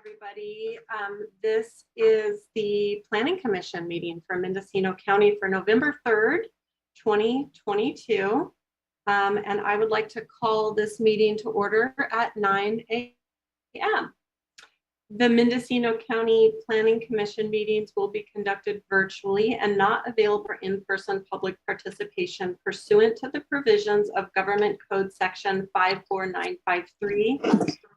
everybody. This is the Planning Commission meeting for Mendocino County for November 3rd, 2022. And I would like to call this meeting to order at 9 a.m. The Mendocino County Planning Commission meetings will be conducted virtually and not available for in-person public participation pursuant to the provisions of Government Code Section 54953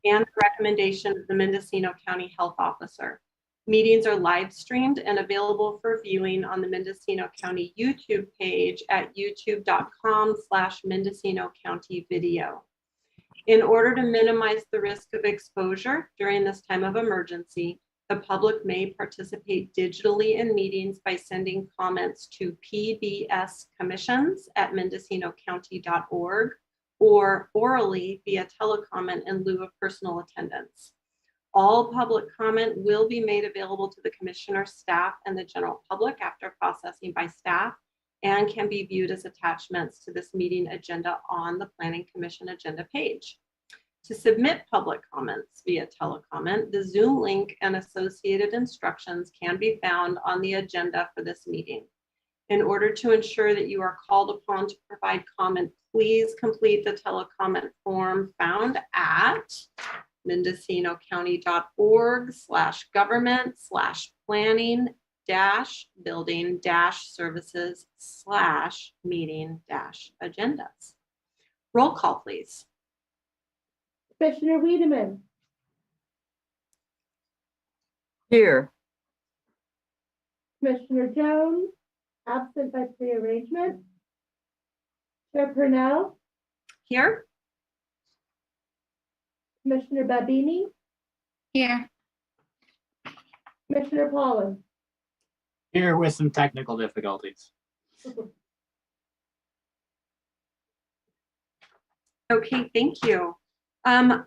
and the recommendation of the Mendocino County Health Officer. Meetings are live streamed and available for viewing on the Mendocino County YouTube page at youtube.com/Mendocino County Video. In order to minimize the risk of exposure during this time of emergency, the public may participate digitally in meetings by sending comments to pbscommissions@mendocinocounty.org or orally via telecomment in lieu of personal attendance. All public comment will be made available to the commissioner, staff, and the general public after processing by staff, and can be viewed as attachments to this meeting agenda on the Planning Commission agenda page. To submit public comments via telecomment, the Zoom link and associated instructions can be found on the agenda for this meeting. In order to ensure that you are called upon to provide comment, please complete the telecomment form found at mendocino-county.org/government/planning-services/meeting-agendas. Roll call, please. Commissioner Wiedemann. Here. Commissioner Jones, absent by prearrangement. Chair Purnell. Here. Commissioner Babini. Here. Commissioner Pollan. Here with some technical difficulties. Okay, thank you. Our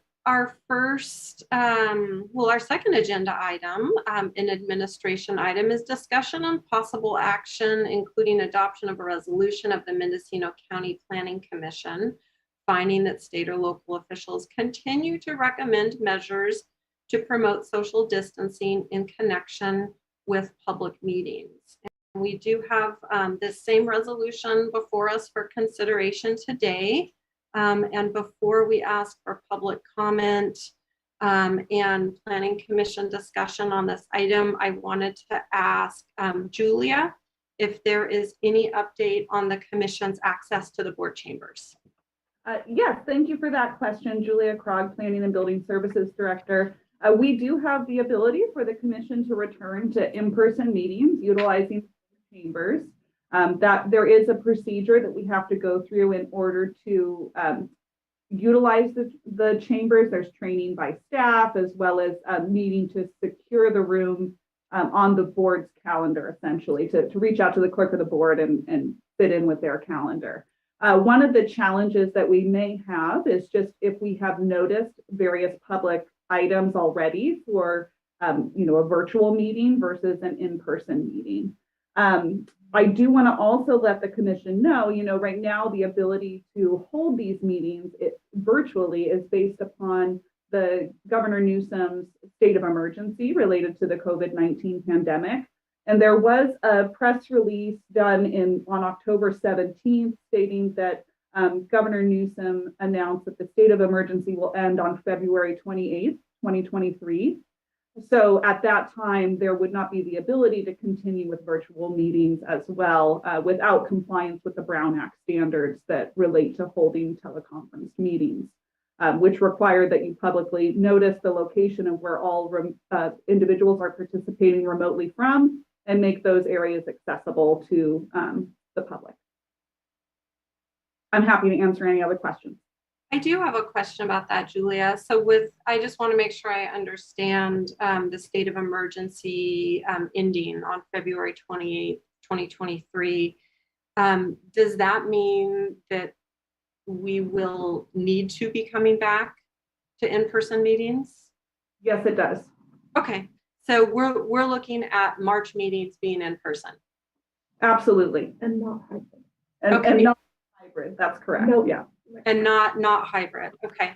second agenda item, an administration item, is discussion on possible action, including adoption of a resolution of the Mendocino County Planning Commission, finding that state or local officials continue to recommend measures to promote social distancing in connection with public meetings. And we do have this same resolution before us for consideration today. And before we ask for public comment and Planning Commission discussion on this item, I wanted to ask Julia if there is any update on the Commission's access to the board chambers. Yes, thank you for that question, Julia Krog, Planning and Building Services Director. We do have the ability for the Commission to return to in-person meetings utilizing chambers. That there is a procedure that we have to go through in order to utilize the chambers. There's training by staff as well as meeting to secure the room on the board's calendar, essentially, to reach out to the clerk of the board and fit in with their calendar. One of the challenges that we may have is just if we have noticed various public items already for a virtual meeting versus an in-person meeting. I do want to also let the Commission know, right now the ability to hold these meetings virtually is based upon the Governor Newsom's state of emergency related to the COVID-19 pandemic. And there was a press release done on October 17th stating that Governor Newsom announced that the state of emergency will end on February 28th, 2023. So at that time, there would not be the ability to continue with virtual meetings as well without compliance with the Brown Act standards that relate to holding teleconference meetings, which require that you publicly notice the location of where all individuals are participating remotely from and make those areas accessible to the public. I'm happy to answer any other questions. I do have a question about that, Julia. So I just want to make sure I understand the state of emergency ending on February 28th, 2023. Does that mean that we will need to be coming back to in-person meetings? Yes, it does. Okay, so we're looking at March meetings being in person. Absolutely. And not hybrid. And not hybrid, that's correct. Nope. Yeah. And not hybrid. Okay.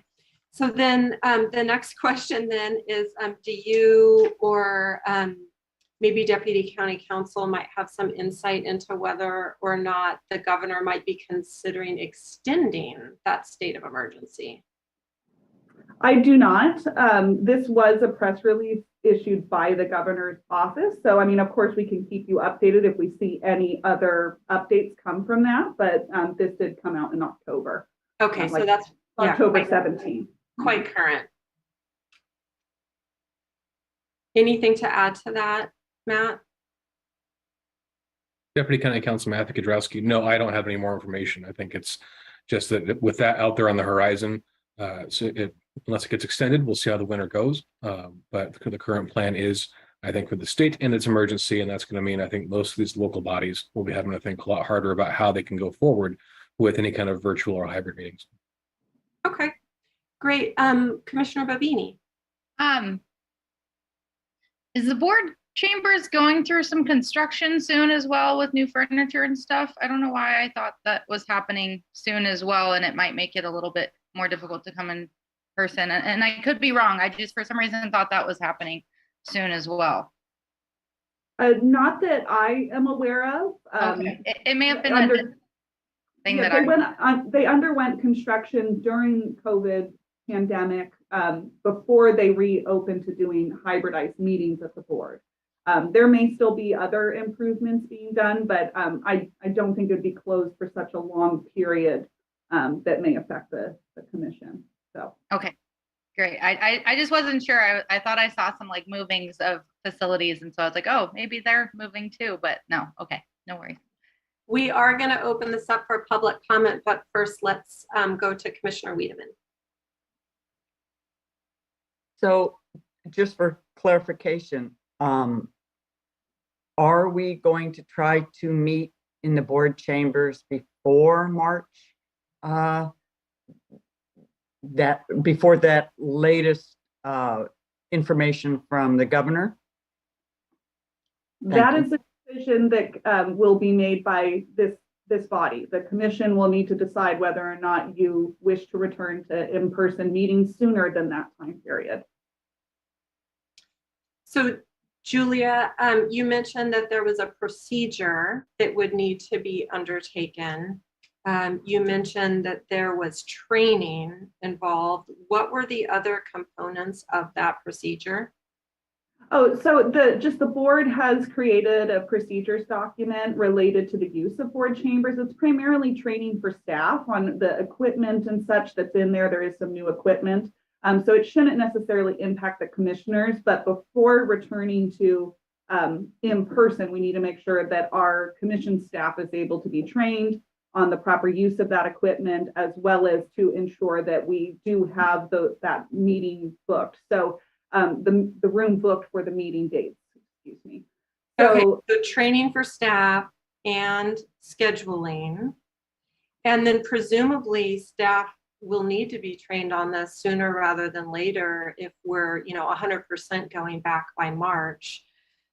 So then the next question then is, do you or maybe Deputy County Counsel might have some insight into whether or not the governor might be considering extending that state of emergency? I do not. This was a press release issued by the governor's office. So, I mean, of course, we can keep you updated if we see any other updates come from that, but this did come out in October. Okay, so like that's October quite, 17th. quite current. Anything to add to that, Matt? Deputy County Counsel Matthew Kudrowski, no, I don't have any more information. I think it's just that with that out there on the horizon, unless it gets extended, we'll see how the winter goes. But the current plan is, I think, for the state and its emergency, and that's going to mean I think most of these local bodies will be having to think a lot harder about how they can go forward with any kind of virtual or hybrid meetings. Okay, great. Commissioner Babini. Is the board chambers going through some construction soon as well with new furniture and stuff? I don't know why I thought that was happening soon as well, and it might make it a little bit more difficult to come in person. And I could be wrong. I just, for some reason, thought that was happening soon as well. Not that I am aware of. Okay. It may have been thing yeah, that they underwent construction during COVID pandemic before they reopened to doing hybridized meetings at the board. There may still be other improvements being done, but I don't think it'd be closed for such a long period that may affect the commission. So okay, great. I just wasn't sure. I thought I saw some like movings of facilities, and so I was like, oh, maybe they're moving too, but no. Okay, no worries. We are going to open this up for public comment, but first let's go to Commissioner Wiedemann. So just for clarification, are we going to try to meet in the board chambers before March? Before that latest information from the governor? that is a decision that will be made by this body. The commission will need to decide whether or not you wish to return to in-person meetings sooner than that time period. So Julia, you mentioned that there was a procedure that would need to be undertaken. You mentioned that there was training involved. What were the other components of that procedure? Oh, so the board has created a procedures document related to the use of board chambers. It's primarily training for staff on the equipment and such that's in there. There is some new equipment. So it shouldn't necessarily impact the commissioners, but before returning to in person, we need to make sure that our commission staff is able to be trained on the proper use of that equipment, as well as to ensure that we do have that meeting booked. So the room booked for the meeting dates, excuse me. So, okay, so training for staff and scheduling, and then presumably staff will need to be trained on this sooner rather than later if we're 100% going back by March.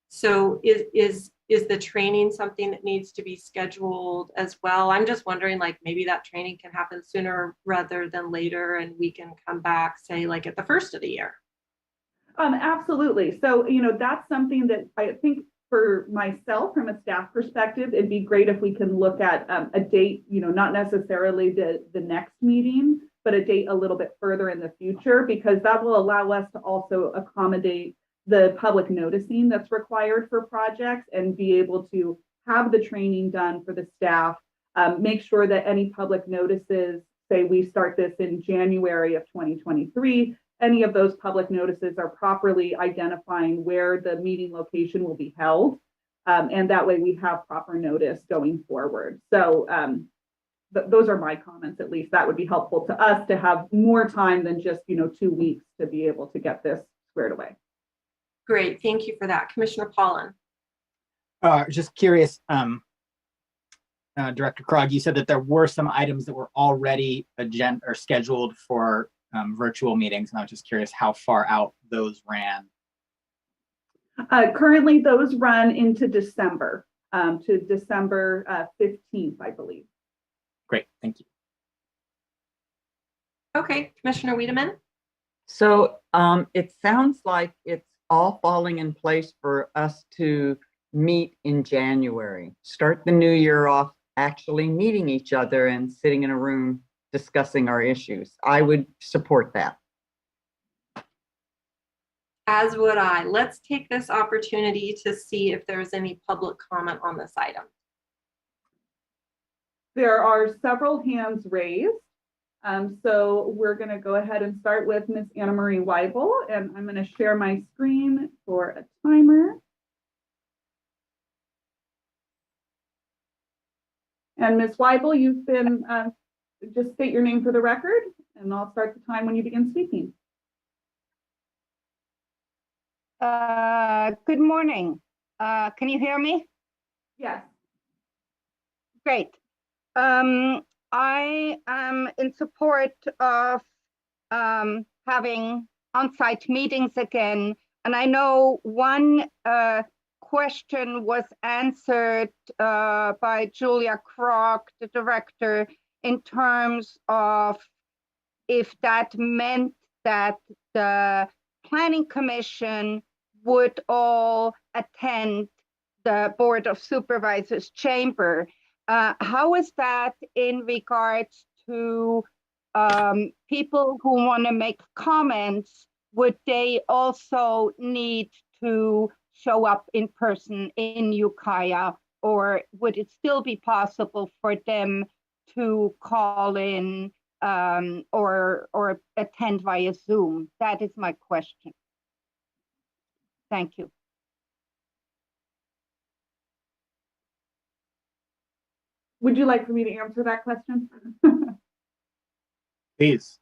So is the training something that needs to be scheduled as well? I'm just wondering, like, maybe that training can happen sooner rather than later, and we can come back, say, like at the first of the year. Absolutely. So, that's something that I think for myself, from a staff perspective, it'd be great if we can look at a date, not necessarily the next meeting, but a date a little bit further in the future, because that will allow us to also accommodate the public noticing that's required for projects and be able to have the training done for the staff, make sure that any public notices, say we start this in January of 2023, any of those public notices are properly identifying where the meeting location will be held. And that way we have proper notice going forward. So those are my comments, at least. That would be helpful to us to have more time than just 2 weeks to be able to get this squared away. Great, thank you for that. Commissioner Pollan. Just curious, Director Krog, you said that there were some items that were already scheduled for virtual meetings, and I was just curious how far out those ran. Currently, those run into December, to December 15th, I believe. Great, thank you. Okay, Commissioner Wiedemann. So it sounds like it's all falling in place for us to meet in January. Start the new year off actually meeting each other and sitting in a room discussing our issues. I would support that. As would I. Let's take this opportunity to see if there's any public comment on this item. There are several hands raised. So we're going to go ahead and start with Ms. Anna Marie Weibel, and I'm going to share my screen for a timer. And Ms. Weibel, you've been, just state your name for the record, and I'll start the time when you begin speaking. Good morning. Can you hear me? Yes. Great. I am in support of having on-site meetings again. And I know one question was answered by Julia Krog, the director, in terms of if that meant that the Planning Commission would all attend the Board of Supervisors chamber. How is that in regards to people who want to make comments? Would they also need to show up in person in Ukiah, or would it still be possible for them to call in or attend via Zoom? That is my question. Thank you. Would you like for me to answer that question? Please.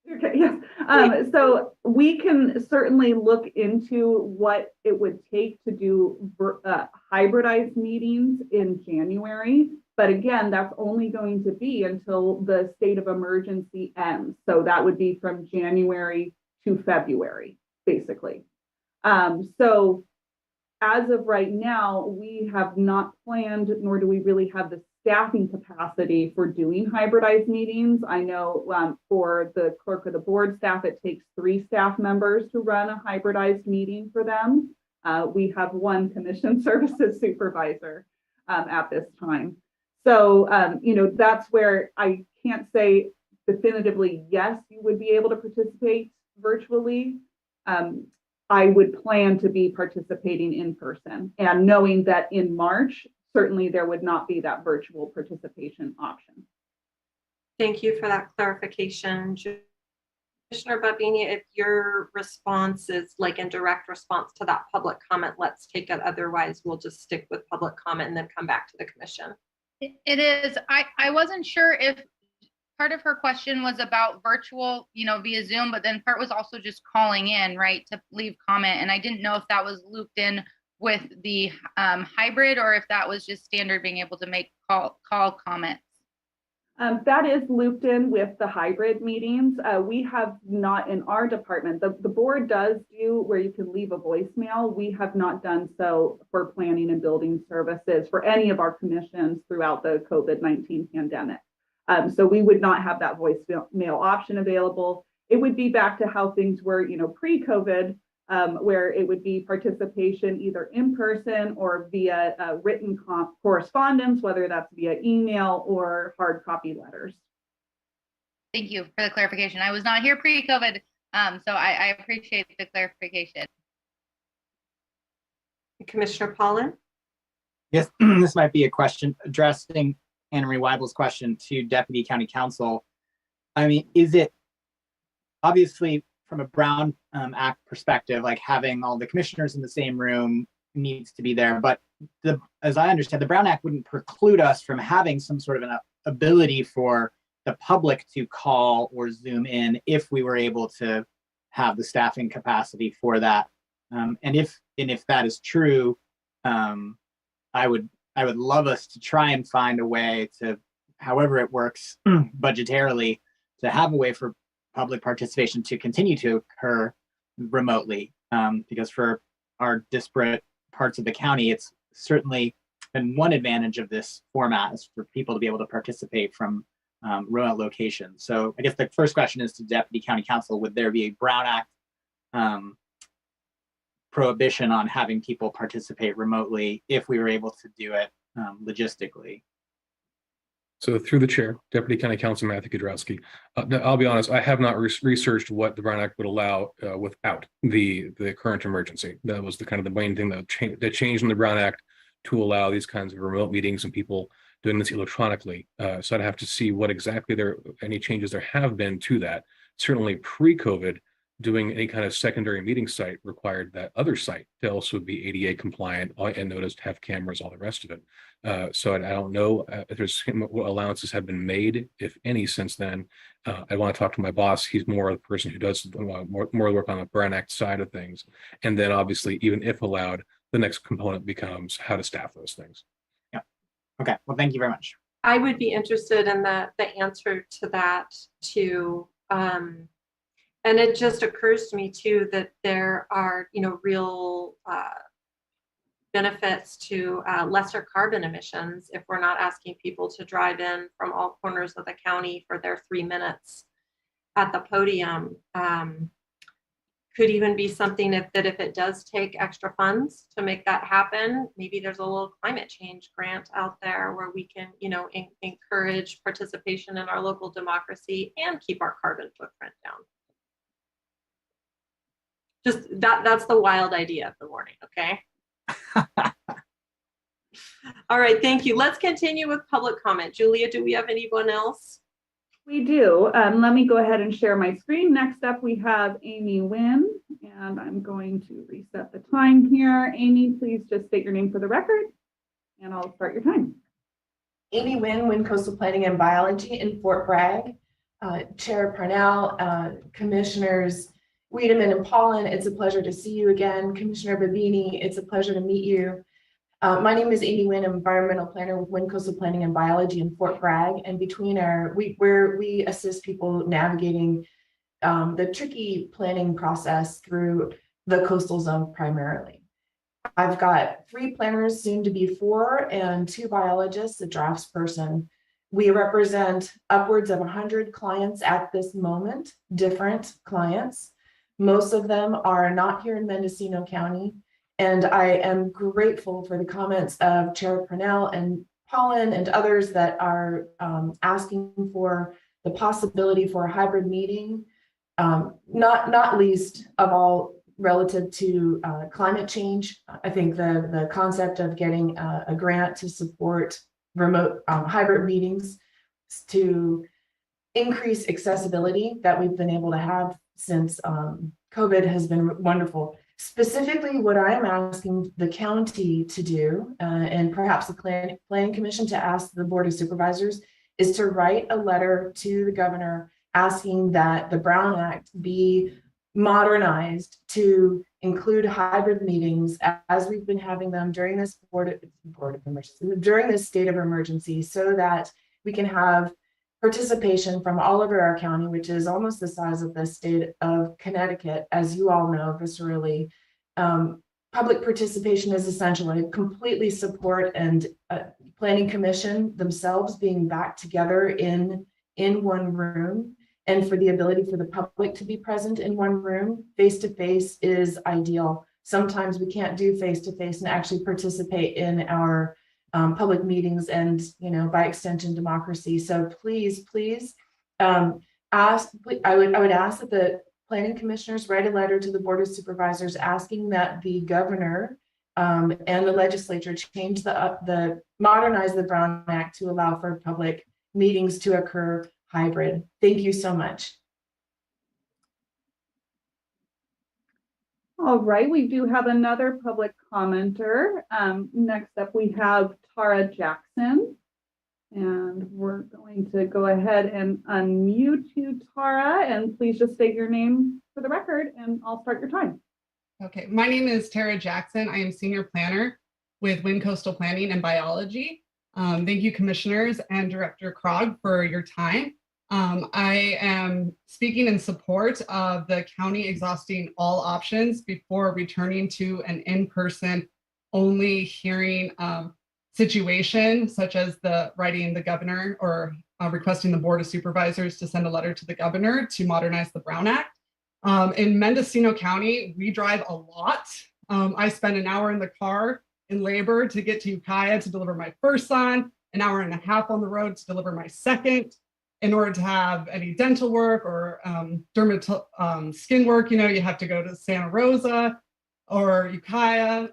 Okay, yes. So we can certainly look into what it would take to do hybridized meetings in January. But again, that's only going to be until the state of emergency ends. So that would be from January to February, basically. So as of right now, we have not planned, nor do we really have the staffing capacity for doing hybridized meetings. I know for the clerk of the board staff, it takes 3 staff members to run a hybridized meeting for them. We have 1 commission services supervisor at this time. So, that's where I can't say definitively, yes, you would be able to participate virtually. I would plan to be participating in person, and knowing that in March, certainly there would not be that virtual participation option. Thank you for that clarification. Commissioner Babini, if your response is like in direct response to that public comment, let's take it. Otherwise, we'll just stick with public comment and then come back to the commission. It is. I wasn't sure if part of her question was about virtual, via Zoom, but then part was also just calling in, right, to leave comment. And I didn't know if that was looped in with the hybrid, or if that was just standard being able to make call comments. That is looped in with the hybrid meetings. We have not in our department. The board does do where you can leave a voicemail. We have not done so for planning and building services for any of our commissions throughout the COVID-19 pandemic. So we would not have that voicemail option available. It would be back to how things were, pre-COVID, where it would be participation either in person or via written correspondence, whether that's via email or hard copy letters. Thank you for the clarification. I was not here pre-COVID, so I appreciate the clarification. Commissioner Pollan? Yes, this might be a question addressing Anna Marie Weibel's question to Deputy County Counsel. I mean, is it obviously from a Brown Act perspective, like having all the commissioners in the same room needs to be there, but as I understand, the Brown Act wouldn't preclude us from having some sort of an ability for the public to call or Zoom in if we were able to have the staffing capacity for that. And if that is true, I would love us to try and find a way to, however it works budgetarily, to have a way for public participation to continue to occur remotely, because for our disparate parts of the county, it's certainly been one advantage of this format is for people to be able to participate from remote locations. So I guess the first question is to Deputy County Counsel, would there be a Brown Act prohibition on having people participate remotely if we were able to do it logistically? So through the chair, Deputy County Counsel Matthew Kudrowski. I'll be honest, I have not researched what the Brown Act would allow without the current emergency. That was the kind of the main thing that changed in the Brown Act to allow these kinds of remote meetings and people doing this electronically. So I'd have to see what exactly any changes there have been to that. Certainly pre-COVID, doing any kind of secondary meeting site required that other site to also be ADA compliant and noticed, have cameras, all the rest of it. So I don't know if there's what allowances have been made, if any, since then. I want to talk to my boss. He's more the person who does more work on the Brown Act side of things. And then obviously, even if allowed, the next component becomes how to staff those things. Yeah. Okay. Well, thank you very much. I would be interested in the answer to that too. And it just occurs to me too that there are, real benefits to lesser carbon emissions if we're not asking people to drive in from all corners of the county for their 3 minutes at the podium. Could even be something if it does take extra funds to make that happen, maybe there's a little climate change grant out there where we can, encourage participation in our local democracy and keep our carbon footprint down. Just that's the wild idea of the morning, okay? All right, thank you. Let's continue with public comment. Julia, do we have anyone else? We do. Let me go ahead and share my screen. Next up, we have Amy Wynn, and I'm going to reset the time here. Amy, please just state your name for the record, and I'll start your time. Amy Wynn, Wind Coastal Planning and Biology in Fort Bragg. Chair Parnell, Commissioners Wiedemann and Paulin, it's a pleasure to see you again. Commissioner Babini, it's a pleasure to meet you. My name is Amy Wynn, environmental planner with Wind Coastal Planning and Biology in Fort Bragg. And between we assist people navigating the tricky planning process through the coastal zone primarily. I've got 3 planners, soon to be 4, and 2 biologists, a drafts person. We represent upwards of 100 clients at this moment, different clients. Most of them are not here in Mendocino County. And I am grateful for the comments of Chair Purnell and Paulin and others that are asking for the possibility for a hybrid meeting, not least of all relative to climate change. I think the concept of getting a grant to support remote hybrid meetings to increase accessibility that we've been able to have since COVID has been wonderful. Specifically, what I'm asking the county to do, and perhaps the Planning Commission to ask the Board of Supervisors, is to write a letter to the governor asking that the Brown Act be modernized to include hybrid meetings as we've been having them during this during this state of emergency, so that we can have participation from all over our county, which is almost the size of the state of Connecticut, as you all know viscerally. Public participation is essential. I completely support and Planning Commission themselves being back together in one room, and for the ability for the public to be present in one room. Face-to-face is ideal. Sometimes we can't do face-to-face and actually participate in our public meetings and, by extension, democracy. So please, I would ask that the planning commissioners write a letter to the Board of Supervisors asking that the governor and the legislature change modernize the Brown Act to allow for public meetings to occur hybrid. Thank you so much. All right, we do have another public commenter. Next up, we have Tara Jackson. And we're going to go ahead and unmute you, Tara, and please just state your name for the record, and I'll start your time. Okay, my name is Tara Jackson. I am Senior Planner with Wind Coastal Planning and Biology. Thank you, Commissioners and Director Krog, for your time. I am speaking in support of the county exhausting all options before returning to an in-person only hearing situation, such as the writing the governor or requesting the Board of Supervisors to send a letter to the governor to modernize the Brown Act. In Mendocino County, we drive a lot. I spend an hour in the car in labor to get to Ukiah to deliver my first son, an hour and a half on the road to deliver my second. In order to have any dental work or skin work, you have to go to Santa Rosa or Ukiah,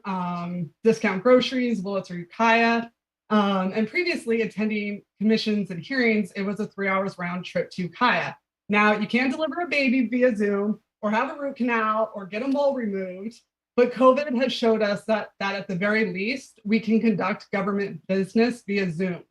Discount Groceries, Willits or Ukiah. And previously attending commissions and hearings, it was a 3 hours round trip to Ukiah. Now you can't deliver a baby via Zoom or have a root canal or get a mole removed, but COVID has showed us that at the very least, we can conduct government business via Zoom.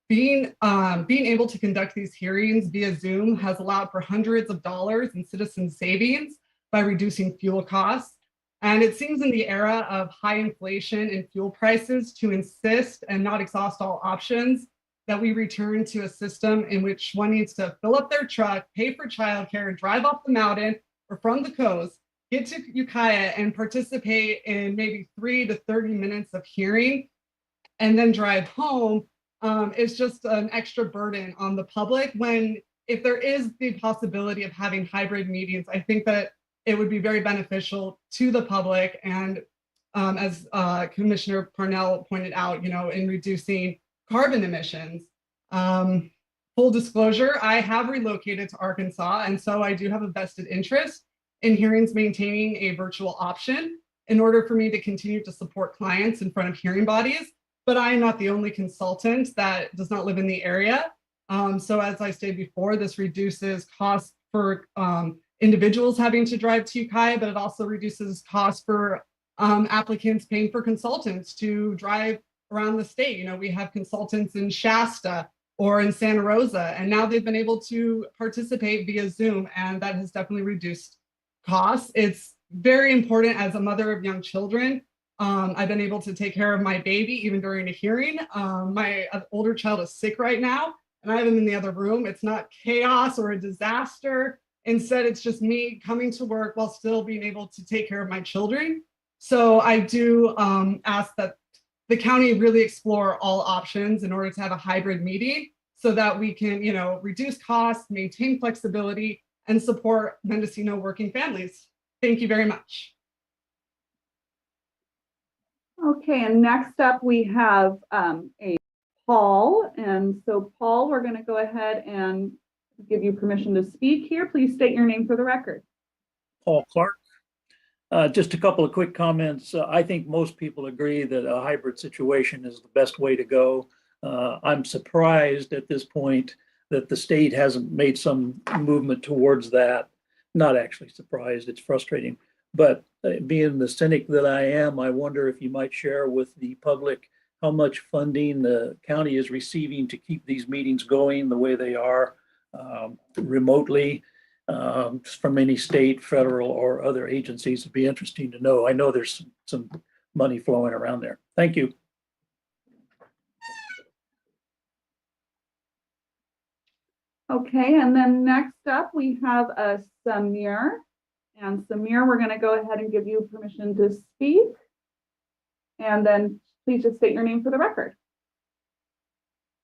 Being able to conduct these hearings via Zoom has allowed for hundreds of dollars in citizen savings by reducing fuel costs. And it seems in the era of high inflation and fuel prices to insist and not exhaust all options that we return to a system in which one needs to fill up their truck, pay for childcare, drive up the mountain or from the coast, get to Ukiah and participate in maybe 3 to 30 minutes of hearing and then drive home is just an extra burden on the public when if there is the possibility of having hybrid meetings, I think that it would be very beneficial to the public. And as Commissioner Parnell pointed out, in reducing carbon emissions. Full disclosure, I have relocated to Arkansas, and so I do have a vested interest in hearings maintaining a virtual option in order for me to continue to support clients in front of hearing bodies. But I am not the only consultant that does not live in the area. So as I stated before, this reduces costs for individuals having to drive to Ukiah, but it also reduces costs for applicants paying for consultants to drive around the state. We have consultants in Shasta or in Santa Rosa, and now they've been able to participate via Zoom, and that has definitely reduced costs. It's very important as a mother of young children. I've been able to take care of my baby even during a hearing. My older child is sick right now, and I have him in the other room. It's not chaos or a disaster. Instead, it's just me coming to work while still being able to take care of my children. So I do ask that the county really explore all options in order to have a hybrid meeting so that we can, reduce costs, maintain flexibility, and support Mendocino working families. Thank you very much. Okay, and next up we have a Paul. And so Paul, we're going to go ahead and give you permission to speak here. Please state your name for the record. Paul Clark. Just a couple of quick comments. I think most people agree that a hybrid situation is the best way to go. I'm surprised at this point that the state hasn't made some movement towards that. Not actually surprised, it's frustrating. But being the cynic that I am, I wonder if you might share with the public how much funding the county is receiving to keep these meetings going the way they are remotely. From any state, federal, or other agencies. It'd be interesting to know. I know there's some money flowing around there. Thank you. Okay, and then next up we have a Samir. And Samir, we're going to go ahead and give you permission to speak. And then please just state your name for the record.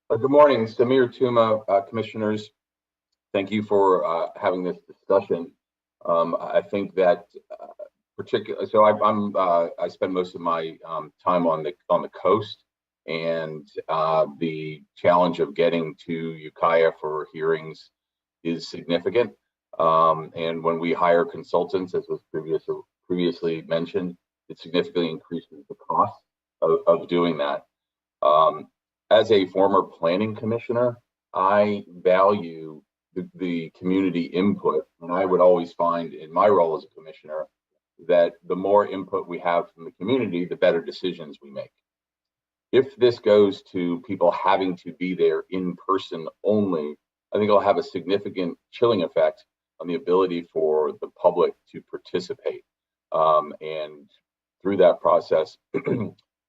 Good morning, Samir Tuma, commissioners. Thank you for having this discussion. I think that particularly, so I spend most of my time on the coast, and the challenge of getting to Ukiah for hearings is significant. And when we hire consultants, as was previously mentioned, it significantly increases the cost of doing that. As a former planning commissioner, I value the community input, and I would always find in my role as a commissioner that the more input we have from the community, the better decisions we make. If this goes to people having to be there in person only, I think it'll have a significant chilling effect on the ability for the public to participate. And through that process,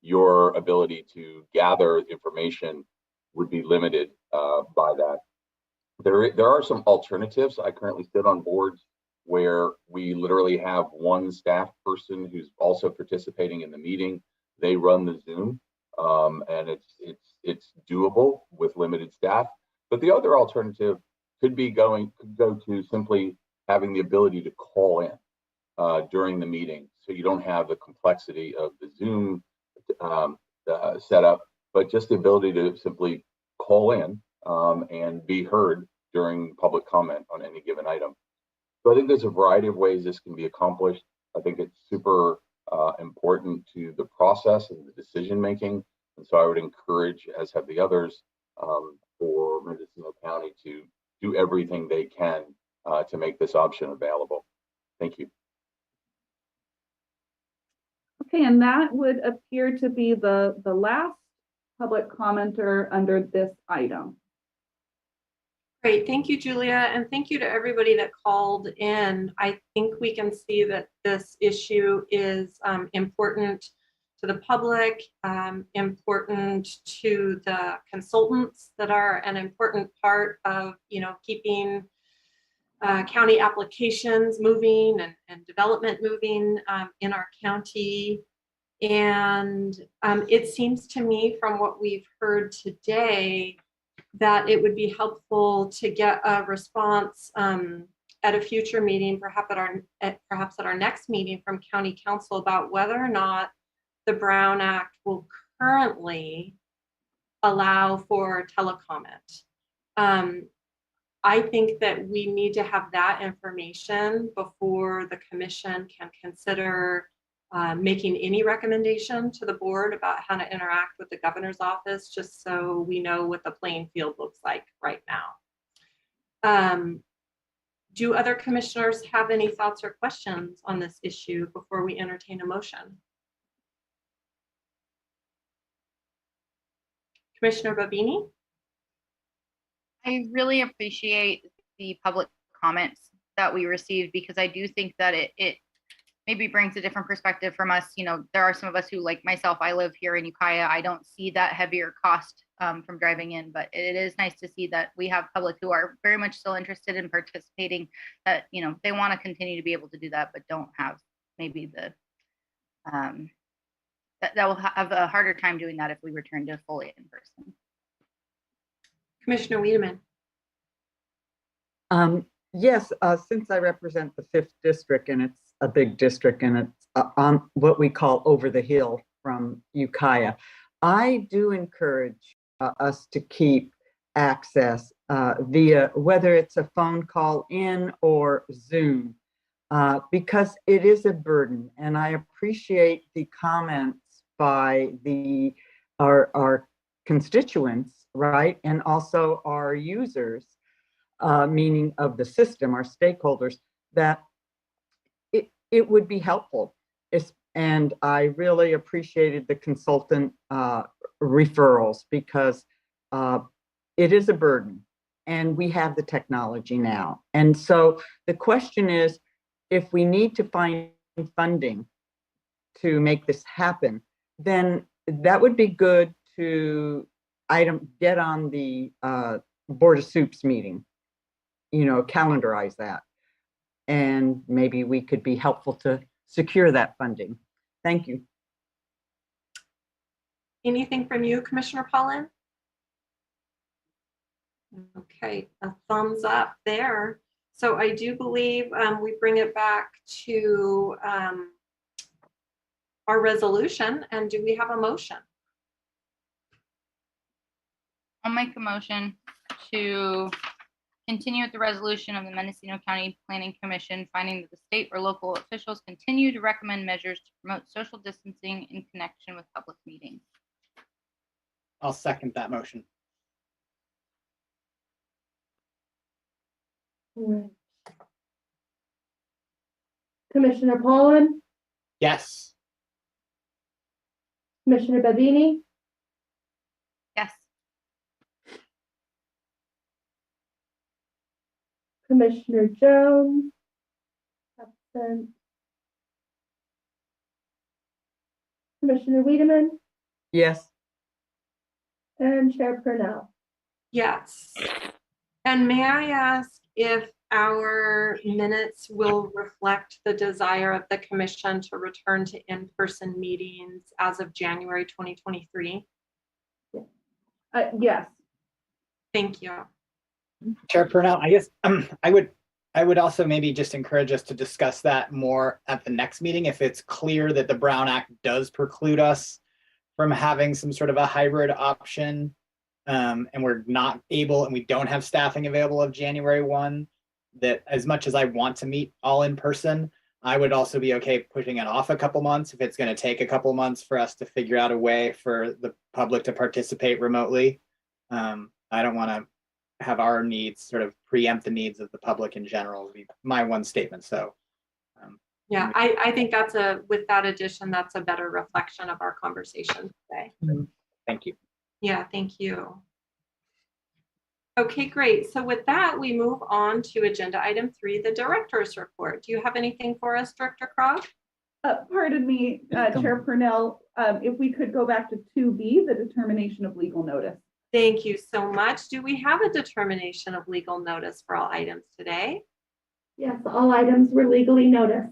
your ability to gather information would be limited by that. There are some alternatives. I currently sit on boards where we literally have one staff person who's also participating in the meeting. They run the Zoom. And it's doable with limited staff. But the other alternative could go to simply having the ability to call in during the meeting, so you don't have the complexity of the Zoom setup, but just the ability to simply call in and be heard during public comment on any given item. So I think there's a variety of ways this can be accomplished. I think it's super important to the process and the decision making. And so I would encourage, as have the others, for Mendocino County to do everything they can to make this option available. Thank you. Okay, and that would appear to be the last public commenter under this item. Great, thank you, Julia, and thank you to everybody that called in. I think we can see that this issue is important to the public, important to the consultants that are an important part of, keeping county applications moving and development moving in our county. And it seems to me from what we've heard today that it would be helpful to get a response at a future meeting, perhaps at our next meeting, from County Council about whether or not the Brown Act will currently allow for telecomment. I think that we need to have that information before the commission can consider making any recommendation to the board about how to interact with the governor's office, just so we know what the playing field looks like right now. Do other commissioners have any thoughts or questions on this issue before we entertain a motion? Commissioner Babini? I really appreciate the public comments that we received, because I do think that it maybe brings a different perspective from us. There are some of us who, like myself, I live here in Ukiah. I don't see that heavier cost from driving in, but it is nice to see that we have public who are very much still interested in participating, that, they want to continue to be able to do that, but don't have maybe the, that will have a harder time doing that if we return to fully in person. Commissioner Wiedemann. Yes, since I represent the 5th district, and it's a big district, and it's on what we call over the hill from Ukiah, I do encourage us to keep access via, whether it's a phone call in or Zoom, because it is a burden. And I appreciate the comments by our constituents, right? And also our users, meaning of the system, our stakeholders, that it would be helpful. And I really appreciated the consultant referrals, because it is a burden, and we have the technology now. And so the question is, if we need to find funding to make this happen, then that would be good to get on the Board of Soups meeting, calendarize that. And maybe we could be helpful to secure that funding. Thank you. Anything from you, Commissioner Paulin? Okay, a thumbs up there. So I do believe we bring it back to our resolution. And do we have a motion? I'll make a motion to continue with the resolution of the Mendocino County Planning Commission, finding that the state or local officials continue to recommend measures to promote social distancing in connection with public meetings. I'll second that motion. All right. Commissioner Paulin, Yes. Commissioner Babini, Yes. Commissioner Jones, absent. Commissioner Wiedemann, Yes. and Chair Purnell. Yes. And may I ask if our minutes will reflect the desire of the commission to return to in-person meetings as of January 2023? Yes. Thank you. Chair Purnell, I guess I would also maybe just encourage us to discuss that more at the next meeting if it's clear that the Brown Act does preclude us from having some sort of a hybrid option, and we're not able and we don't have staffing available of January 1, that as much as I want to meet all in person, I would also be okay pushing it off a couple months if it's going to take a couple months for us to figure out a way for the public to participate remotely. I don't want to have our needs sort of preempt the needs of the public in general, would be my one statement. So yeah, I think that's with that addition, that's a better reflection of our conversation today. Thank you. Yeah, thank you. Okay, great. So with that, we move on to agenda item 3, the director's report. Do you have anything for us, Director Krog? Pardon me, Chair Purnell, if we could go back to 2B, the determination of legal notice. Thank you so much. Do we have a determination of legal notice for all items today? Yes, all items were legally noticed.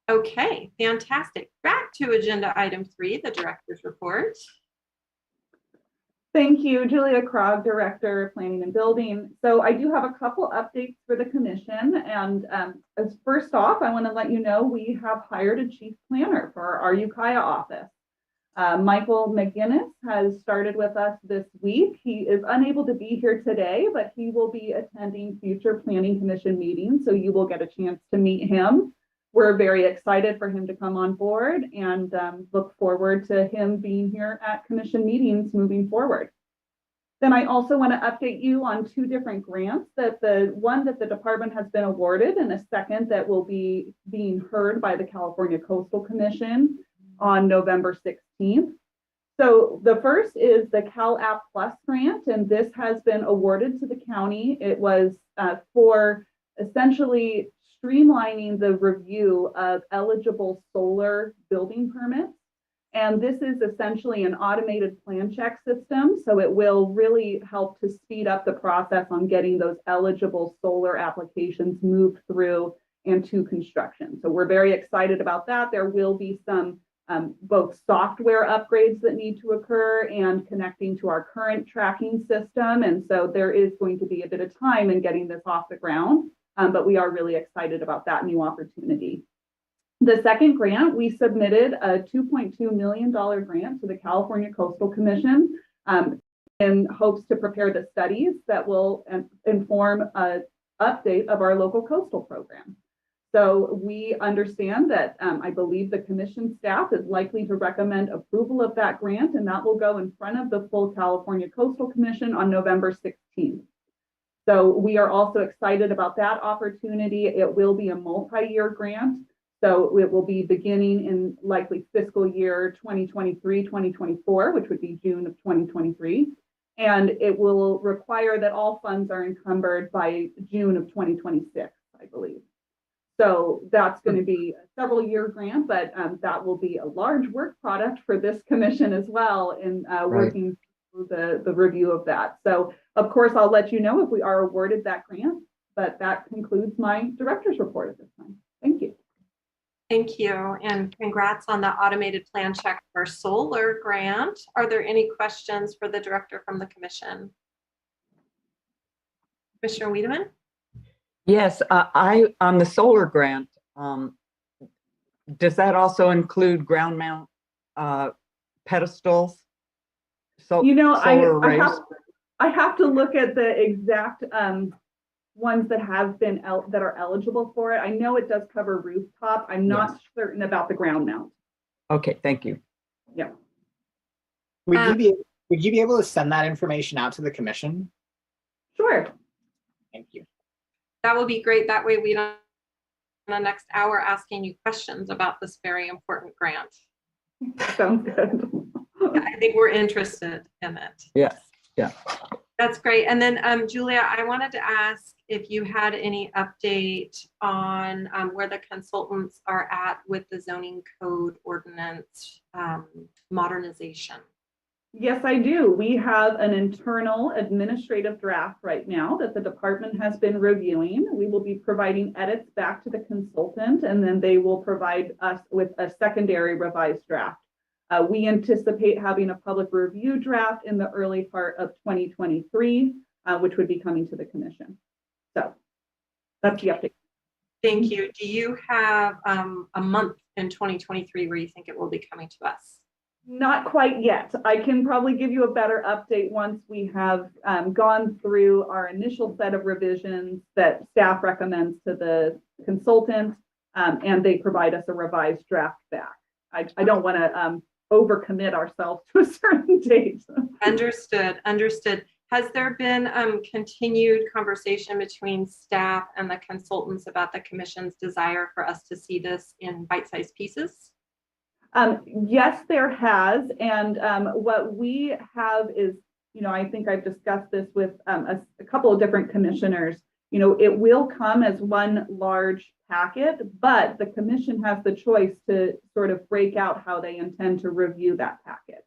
Okay, fantastic. Back to agenda item 3, the director's report. Thank you, Julia Krog, Director of Planning and Building. So I do have a couple updates for the commission. And as first off, I want to let you know we have hired a chief planner for our Ukiah office. Michael McGinnis has started with us this week. He is unable to be here today, but he will be attending future Planning Commission meetings, so you will get a chance to meet him. We're very excited for him to come on board and look forward to him being here at commission meetings moving forward. Then I also want to update you on 2 different grants, that the one that the department has been awarded and a second that will be being heard by the California Coastal Commission on November 16th. So the first is the CalApp Plus grant, and this has been awarded to the county. It was for essentially streamlining the review of eligible solar building permits. And this is essentially an automated plan check system. So it will really help to speed up the process on getting those eligible solar applications moved through and to construction. So we're very excited about that. There will be some both software upgrades that need to occur and connecting to our current tracking system. And so there is going to be a bit of time in getting this off the ground, but we are really excited about that new opportunity. The second grant, we submitted a $2.2 million grant to the California Coastal Commission in hopes to prepare the studies that will inform an update of our local coastal program. So we understand that I believe the commission staff is likely to recommend approval of that grant, and that will go in front of the full California Coastal Commission on November 16th. So we are also excited about that opportunity. It will be a multi-year grant. So it will be beginning in likely fiscal year 2023, 2024, which would be June of 2023. And it will require that all funds are encumbered by June of 2026, I believe. So that's going to be a several year grant, but that will be a large work product for this commission as well in working through the review of that. So of course, I'll let you know if we are awarded that grant, but that concludes my director's report at this time. Thank you. Thank you, and congrats on the automated plan check for solar grant. Are there any questions for the director from the commission? Commissioner Wiedemann? Yes, I on the solar grant, does that also include ground mount pedestals? So you know, solar I have to look at the exact ones that have been that are eligible for it. I know it does cover rooftop. I'm not certain about the ground mount. Okay, thank you. Yeah. Would you be able to send that information out to the commission? Sure. Thank you. That will be great. That way we don't spend the next hour asking you questions about this very important grant. Sounds good. I think we're interested in it. Yes, yeah. That's great. And then Julia, I wanted to ask if you had any update on where the consultants are at with the zoning code ordinance modernization. Yes, I do. We have an internal administrative draft right now that the department has been reviewing. We will be providing edits back to the consultant, and then they will provide us with a secondary revised draft. We anticipate having a public review draft in the early part of 2023, which would be coming to the commission. So that's the update. Thank you. Do you have a month in 2023 where you think it will be coming to us? Not quite yet. I can probably give you a better update once we have gone through our initial set of revisions that staff recommends to the consultant, and they provide us a revised draft back. I don't want to overcommit ourselves to a certain date. Understood. Has there been continued conversation between staff and the consultants about the commission's desire for us to see this in bite-sized pieces? Yes, there has. And what we have is, I think I've discussed this with a couple of different commissioners. It will come as one large packet, but the commission has the choice to sort of break out how they intend to review that packet.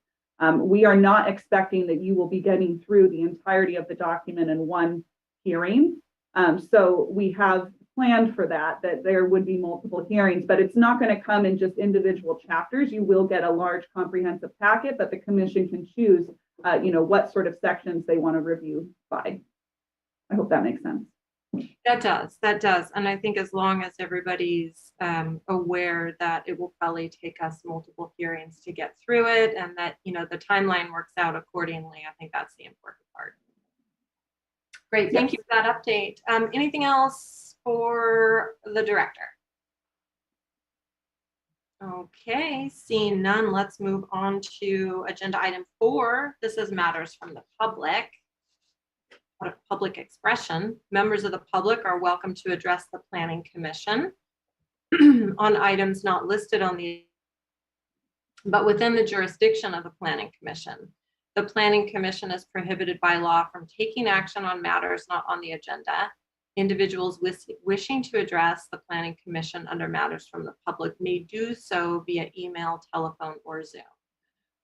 We are not expecting that you will be getting through the entirety of the document in one hearing. So we have planned for that there would be multiple hearings, but it's not going to come in just individual chapters. You will get a large comprehensive packet, but the commission can choose, what sort of sections they want to review by. I hope that makes sense. That does. And I think as long as everybody's aware that it will probably take us multiple hearings to get through it, and that, the timeline works out accordingly, I think that's the important part. Great, thank you for that update. Anything else for the director? Okay, seeing none, let's move on to agenda item 4. This is matters from the public. Public expression. Members of the public are welcome to address the Planning Commission on items not listed on but within the jurisdiction of the Planning Commission. The Planning Commission is prohibited by law from taking action on matters not on the agenda. Individuals wishing to address the Planning Commission under matters from the public may do so via email, telephone, or Zoom.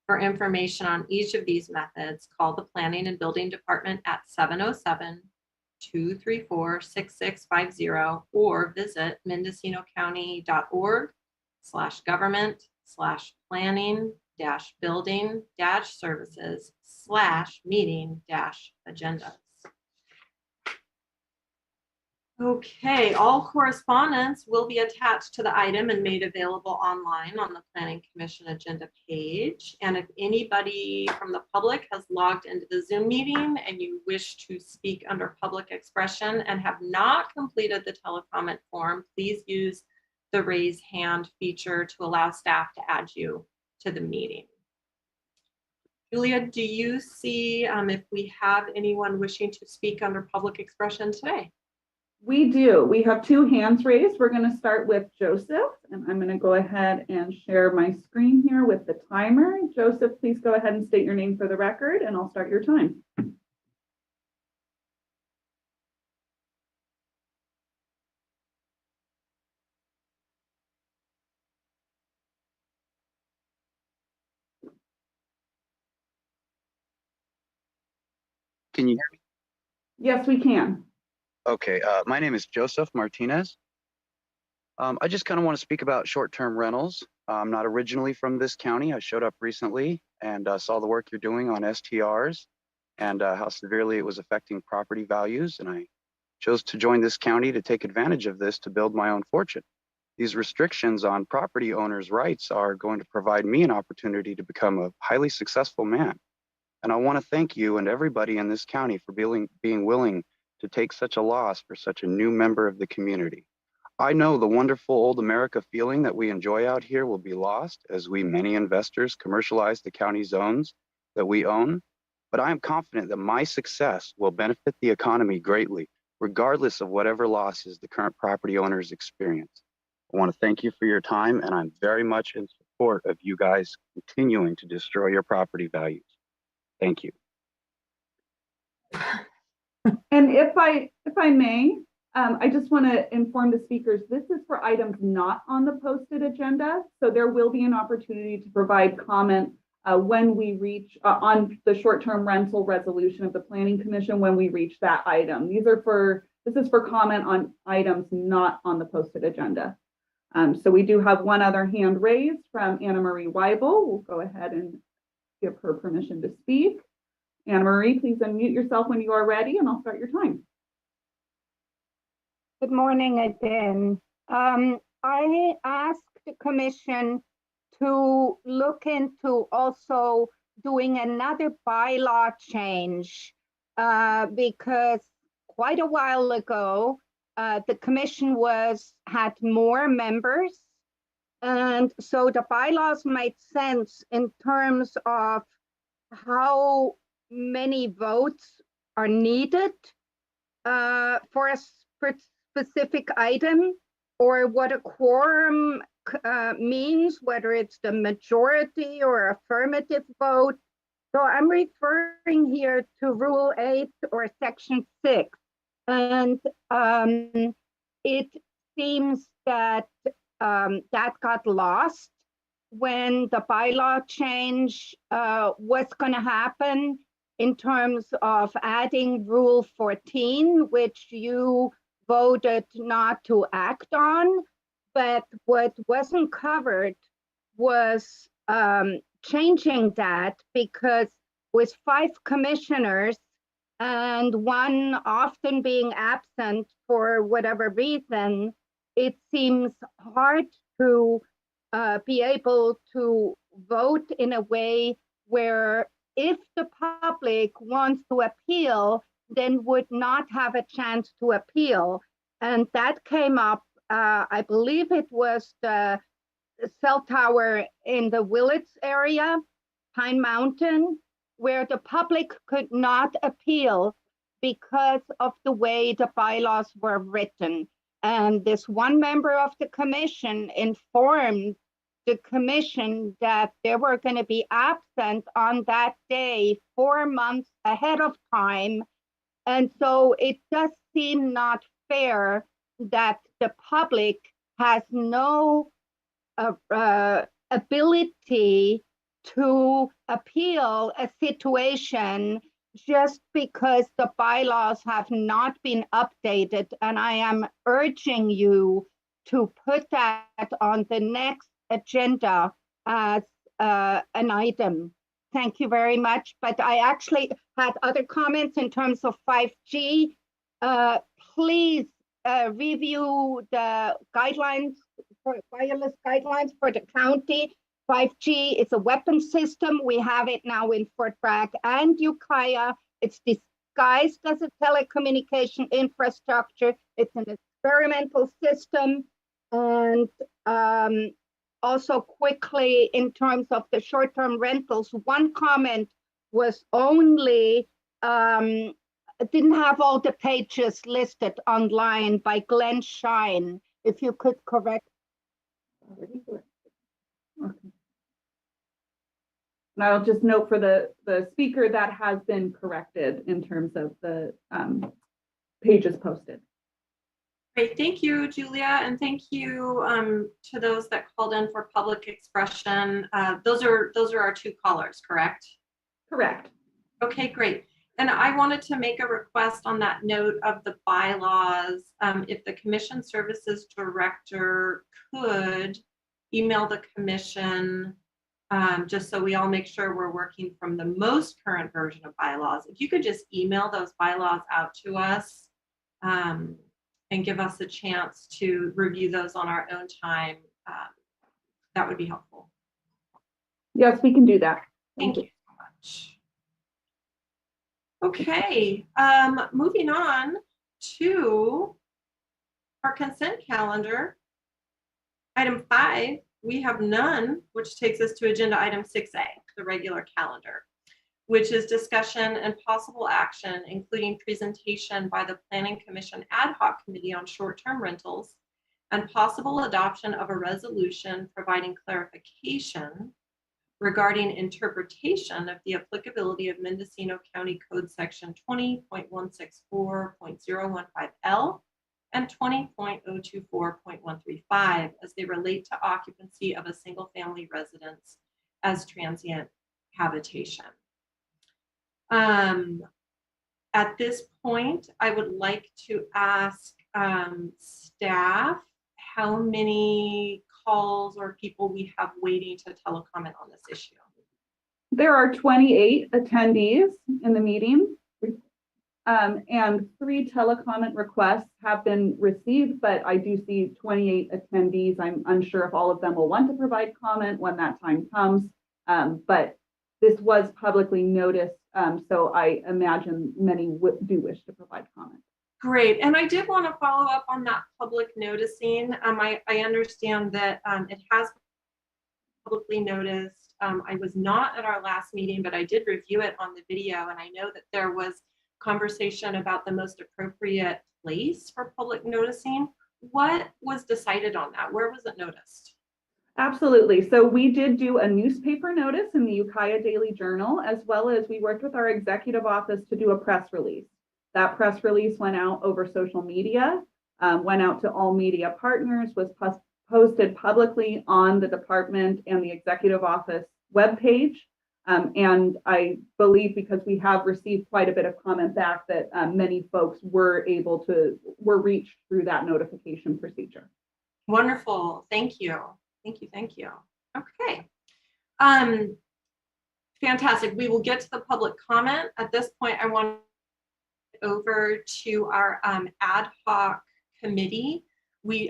For information on each of these methods, call the Planning and Building Department at 707-234-6650 or visit mendocino.org/government/building-services/meeting-agendas. Okay, all correspondence will be attached to the item and made available online on the Planning Commission agenda page. And if anybody from the public has logged into the Zoom meeting and you wish to speak under public expression and have not completed the telecomment form, please use the raise hand feature to allow staff to add you to the meeting. Julia, do you see if we have anyone wishing to speak under public expression today? We do. We have 2 hands raised. We're going to start with Joseph, and I'm going to go ahead and share my screen here with the timer. Joseph, please go ahead and state your name for the record, and I'll start your time. Can you hear me? Yes, we can. Okay, my name is Joseph Martinez. I just kind of want to speak about short-term rentals. I'm not originally from this county. I showed up recently and saw the work you're doing on STRs and how severely it was affecting property values. And I chose to join this county to take advantage of this to build my own fortune. These restrictions on property owners' rights are going to provide me an opportunity to become a highly successful man. And I want to thank you and everybody in this county for being willing to take such a loss for such a new member of the community. I know the wonderful old America feeling that we enjoy out here will be lost as many investors commercialize the county zones that we own, but I am confident that my success will benefit the economy greatly, regardless of whatever losses the current property owners experience. I want to thank you for your time, and I'm very much in support of you guys continuing to destroy your property values. Thank you. And if I may, I just want to inform the speakers, this is for items not on the posted agenda. So there will be an opportunity to provide comment when we reach on the short-term rental resolution of the Planning Commission when we reach that item. This is for comment on items not on the posted agenda. So we do have one other hand raised from Anna Marie Weibel. We'll go ahead and give her permission to speak. Anna Marie, please unmute yourself when you are ready, and I'll start your time. Good morning again. I asked the commission to look into also doing another bylaw change because quite a while ago, the commission had more members. And so the bylaws made sense in terms of how many votes are needed for a specific item, or what a quorum means, whether it's the majority or affirmative vote. So I'm referring here to Rule 8 or Section 6. And it seems that that got lost when the bylaw change was going to happen in terms of adding Rule 14, which you voted not to act on. But what wasn't covered was changing that, because with 5 commissioners and one often being absent for whatever reason, it seems hard to be able to vote in a way where if the public wants to appeal, then would not have a chance to appeal. And that came up, I believe it was the cell tower in the Willits area, Pine Mountain, where the public could not appeal because of the way the bylaws were written. And this one member of the commission informed the commission that they were going to be absent on that day 4 months ahead of time. And so it does seem not fair that the public has no ability to appeal a situation just because the bylaws have not been updated. And I am urging you to put that on the next agenda as an item. Thank you very much. But I actually had other comments in terms of 5G. Please review the guidelines, wireless guidelines for the county. 5G is a weapon system. We have it now in Fort Bragg and Ukiah. It's disguised as a telecommunication infrastructure. It's an experimental system. And also quickly, in terms of the short-term rentals, one comment was only, didn't have all the pages listed online by Glenn Shine. If you could correct. Okay. And I'll just note for the speaker that has been corrected in terms of the pages posted. Great, thank you, Julia, and thank you to those that called in for public expression. Those are our 2 callers, correct? Correct. Okay, great. And I wanted to make a request on that note of the bylaws. If the Commission Services Director could email the Commission, just so we all make sure we're working from the most current version of bylaws. If you could just email those bylaws out to us and give us a chance to review those on our own time, that would be helpful. Yes, we can do that. Thank you so much. Okay, moving on to our consent calendar. Item 5, we have none, which takes us to agenda item 6A, the regular calendar, which is discussion and possible action, including presentation by the Planning Commission Ad Hoc Committee on Short-Term Rentals and possible adoption of a resolution providing clarification regarding interpretation of the applicability of Mendocino County Code Section 20.164.015L and 20.024.135 as they relate to occupancy of a single-family residence as transient habitation. At this point, I would like to ask staff how many calls or people we have waiting to telecomment on this issue. There are 28 attendees in the meeting. And 3 telecomment requests have been received, but I do see 28 attendees. I'm unsure if all of them will want to provide comment when that time comes. But this was publicly noticed, so I imagine many do wish to provide comment. Great, and I did want to follow up on that public noticing. I understand that it has been publicly noticed. I was not at our last meeting, but I did review it on the video, and I know that there was conversation about the most appropriate place for public noticing. What was decided on that? Where was it noticed? Absolutely. So we did do a newspaper notice in the Ukiah Daily Journal, as well as we worked with our executive office to do a press release. That press release went out over social media, went out to all media partners, was posted publicly on the department and the executive office webpage. And I believe because we have received quite a bit of comment back that many folks were reached through that notification procedure. Wonderful. Thank you. Thank you. Thank you. Okay. Fantastic. We will get to the public comment. At this point, I want to go over to our ad hoc committee.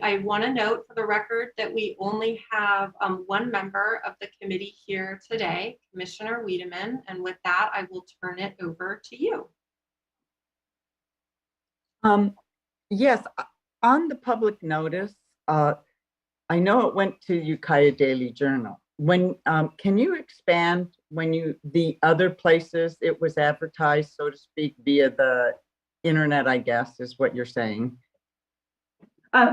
I want to note for the record that we only have one member of the committee here today, Commissioner Wiedemann, and with that, I will turn it over to you. Yes, on the public notice, I know it went to Ukiah Daily Journal. When can you expand the other places it was advertised, so to speak, via the internet, I guess, is what you're saying?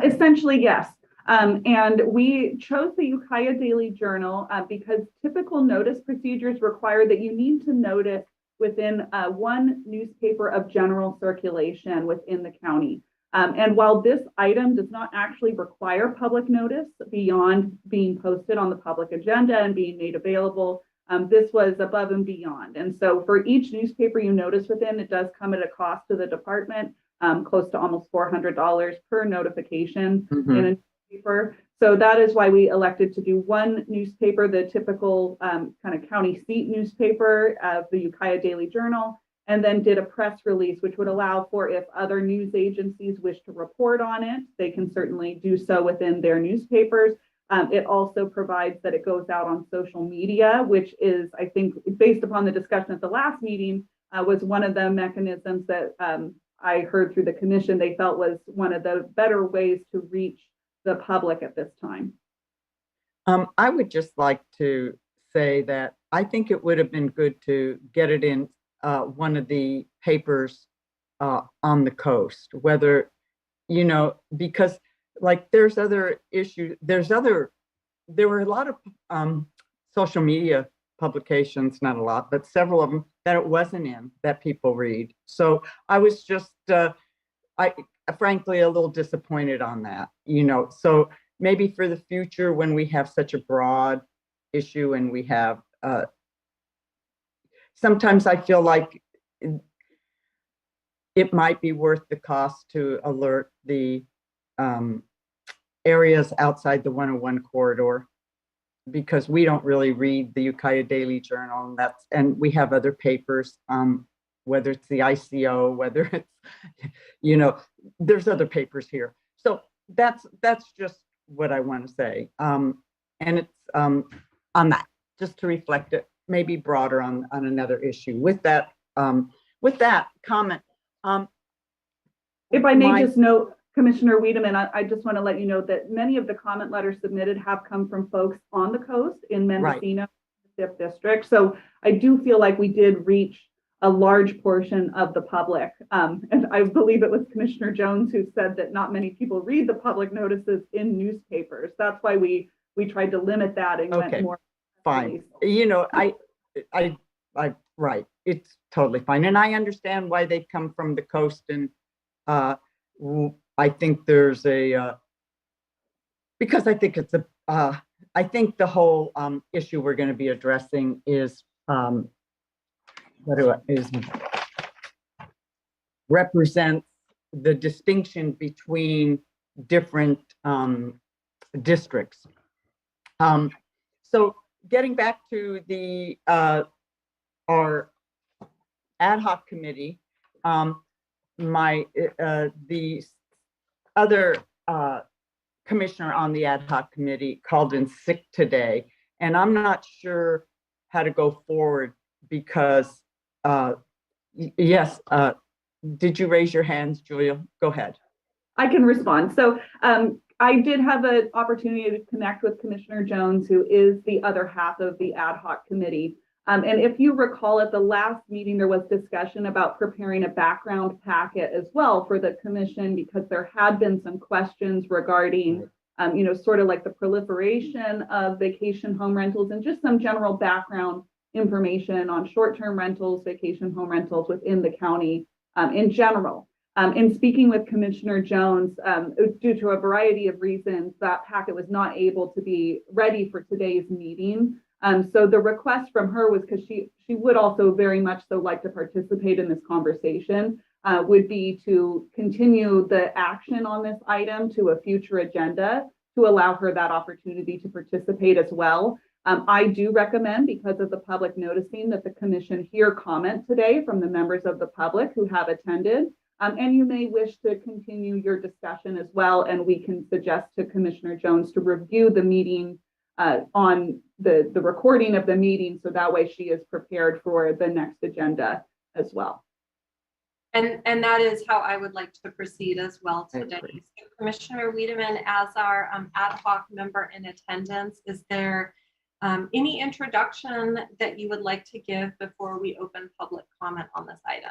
Essentially, yes. And we chose the Ukiah Daily Journal because typical notice procedures require that you need to notice within one newspaper of general circulation within the county. And while this item does not actually require public notice beyond being posted on the public agenda and being made available, this was above and beyond. And so for each newspaper you notice within, it does come at a cost to the department, close to almost $400 per notification in a newspaper. So that is why we elected to do one newspaper, the typical kind of county seat newspaper of the Ukiah Daily Journal, and then did a press release, which would allow for if other news agencies wish to report on it, they can certainly do so within their newspapers. It also provides that it goes out on social media, which is, I think, based upon the discussion at the last meeting, was one of the mechanisms that I heard through the commission they felt was one of the better ways to reach the public at this time. I would just like to say that I think it would have been good to get it in one of the papers on the coast, whether, because like there's other issues, there were a lot of social media publications, not a lot, but several of them that it wasn't in that people read. So I was just, frankly, a little disappointed on that, so maybe for the future when we have such a broad issue and we have, sometimes I feel like it might be worth the cost to alert the areas outside the 101 corridor, because we don't really read the Ukiah Daily Journal, and we have other papers, whether it's the ICO, whether it's, there's other papers here. So that's just what I want to say. And it's on that, just to reflect it, maybe broader on another issue. With that comment. If I may just note, Commissioner Wiedemann, I just want to let you know that many of the comment letters submitted have come from folks on the coast in Mendocino, right, 5th District. So I do feel like we did reach a large portion of the public. And I believe it was Commissioner Jones who said that not many people read the public notices in newspapers. That's why we tried to limit that and went more. Fine. I right. It's totally fine. And I understand why they come from the coast. And I think there's because I think it's I think the whole issue we're going to be addressing is represents the distinction between different districts. So getting back to the our ad hoc committee, the other commissioner on the ad hoc committee called in sick today, and I'm not sure how to go forward because yes, did you raise your hands, Julia? Go ahead. I can respond. So I did have an opportunity to connect with Commissioner Jones, who is the other half of the ad hoc committee. And if you recall, at the last meeting, there was discussion about preparing a background packet as well for the commission, because there had been some questions regarding, sort of like the proliferation of vacation home rentals and just some general background information on short-term rentals, vacation home rentals within the county in general. In speaking with Commissioner Jones, due to a variety of reasons, that packet was not able to be ready for today's meeting. So the request from her was, because she would also very much so like to participate in this conversation, would be to continue the action on this item to a future agenda to allow her that opportunity to participate as well. I do recommend, because of the public noticing, that the commission hear comment today from the members of the public who have attended. And you may wish to continue your discussion as well, and we can suggest to Commissioner Jones to review the meeting on the recording of the meeting, so that way she is prepared for the next agenda as well. And that is how I would like to proceed as well today. So Commissioner Wiedemann, as our ad hoc member in attendance, is there any introduction that you would like to give before we open public comment on this item?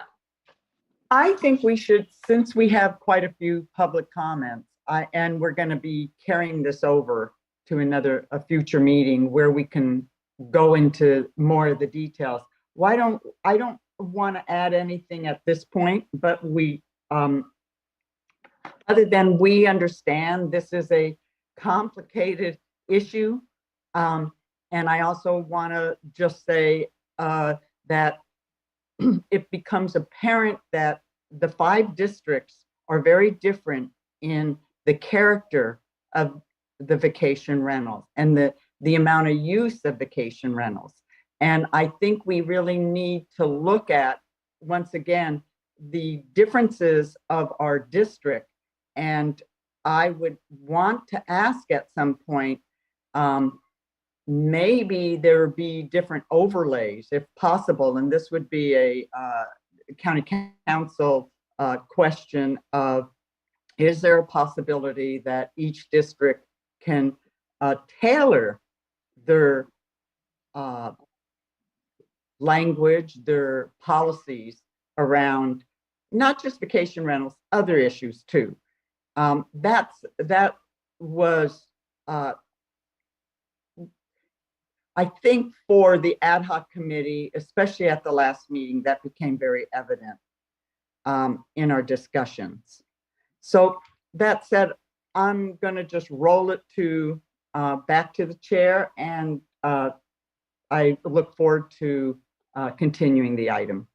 I think we should, since we have quite a few public comments, and we're going to be carrying this over to a future meeting where we can go into more of the details. I don't want to add anything at this point, but we, other than we understand this is a complicated issue. And I also want to just say that it becomes apparent that the 5 districts are very different in the character of the vacation rentals and the amount of use of vacation rentals. And I think we really need to look at, once again, the differences of our district. And I would want to ask at some point, maybe there would be different overlays if possible. And this would be a county council question of, is there a possibility that each district can tailor their language, their policies around not just vacation rentals, other issues too. That was, I think, for the ad hoc committee, especially at the last meeting, that became very evident in our discussions. So that said, I'm going to just roll it to back to the chair, and I look forward to continuing the item.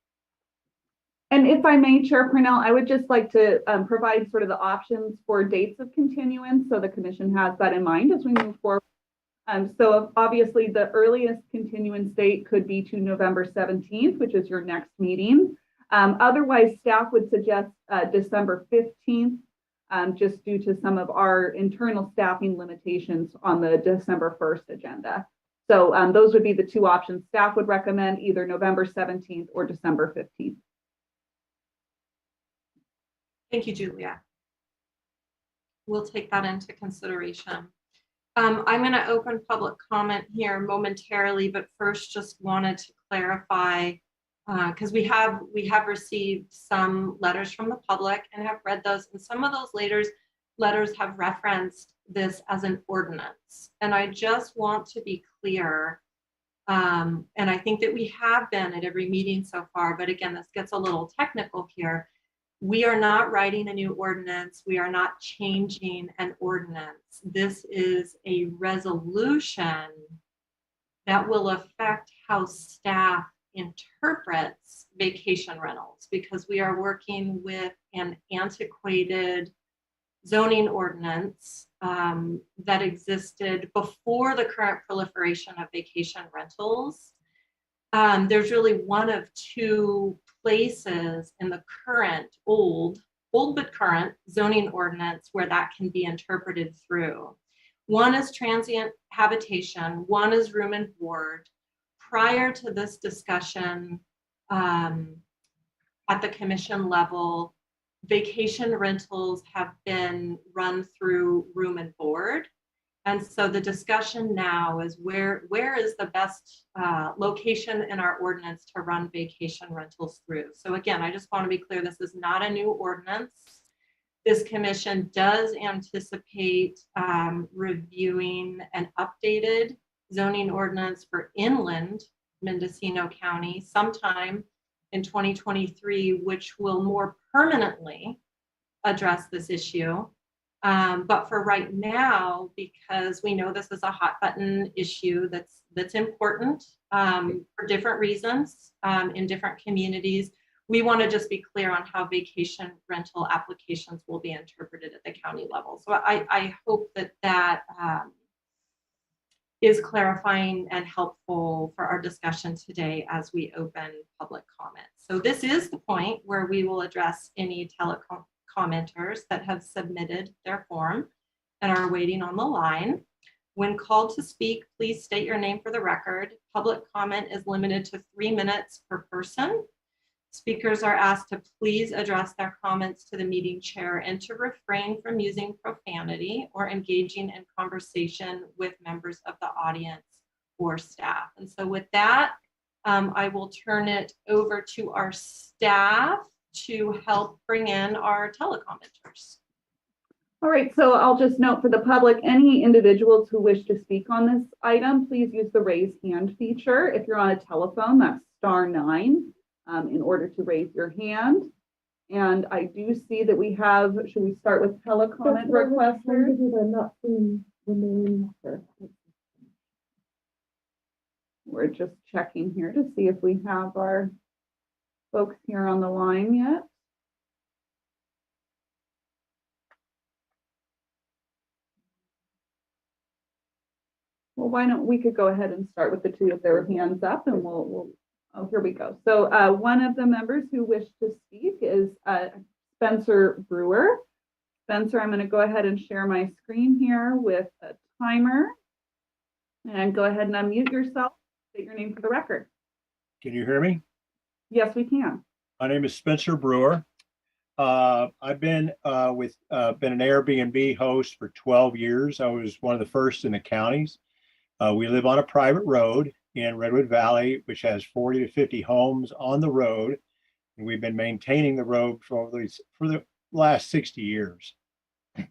And if I may, Chair Purnell, I would just like to provide sort of the options for dates of continuance, so the commission has that in mind as we move forward. So obviously the earliest continuance date could be to November 17th, which is your next meeting. Otherwise, staff would suggest December 15th, just due to some of our internal staffing limitations on the December 1st agenda. So those would be the 2 options. Staff would recommend either November 17th or December 15th. Thank you, Julia. We'll take that into consideration. I'm going to open public comment here momentarily, but first just wanted to clarify, because we have received some letters from the public and have read those, and some of those letters have referenced this as an ordinance. And I just want to be clear, and I think that we have been at every meeting so far, but again, this gets a little technical here. We are not writing a new ordinance. We are not changing an ordinance. This is a resolution that will affect how staff interprets vacation rentals, because we are working with an antiquated zoning ordinance that existed before the current proliferation of vacation rentals. There's really one of two places in the current old but current zoning ordinance where that can be interpreted through. One is transient habitation, one is room and board. Prior to this discussion at the commission level, vacation rentals have been run through room and board. And so the discussion now is where is the best location in our ordinance to run vacation rentals through. So again, I just want to be clear, this is not a new ordinance. This commission does anticipate reviewing an updated zoning ordinance for inland Mendocino County sometime in 2023, which will more permanently address this issue. But for right now, because we know this is a hot button issue that's important for different reasons in different communities, we want to just be clear on how vacation rental applications will be interpreted at the county level. So I hope that is clarifying and helpful for our discussion today as we open public comment. So this is the point where we will address any commenters that have submitted their form and are waiting on the line. When called to speak, please state your name for the record. Public comment is limited to 3 minutes per person. Speakers are asked to please address their comments to the meeting chair and to refrain from using profanity or engaging in conversation with members of the audience or staff. And so with that, I will turn it over to our staff to help bring in our telecommenters. All right, so I'll just note for the public, any individuals who wish to speak on this item, please use the raise hand feature. If you're on a telephone, that's *9 in order to raise your hand. And I do see that we have, should we start with telecomment requesters? We're just checking here to see if we have our folks here on the line yet. Well, why don't we could go ahead and start with the two with their hands up, and we'll oh, here we go. So one of the members who wish to speak is Spencer Brewer. Spencer, I'm going to go ahead and share my screen here with a timer, and go ahead and unmute yourself. State your name for the record. Can you hear me? Yes, we can. My name is Spencer Brewer. I've been an Airbnb host for 12 years. I was one of the first in the counties. We live on a private road in Redwood Valley, which has 40 to 50 homes on the road. And we've been maintaining the road for the last 60 years.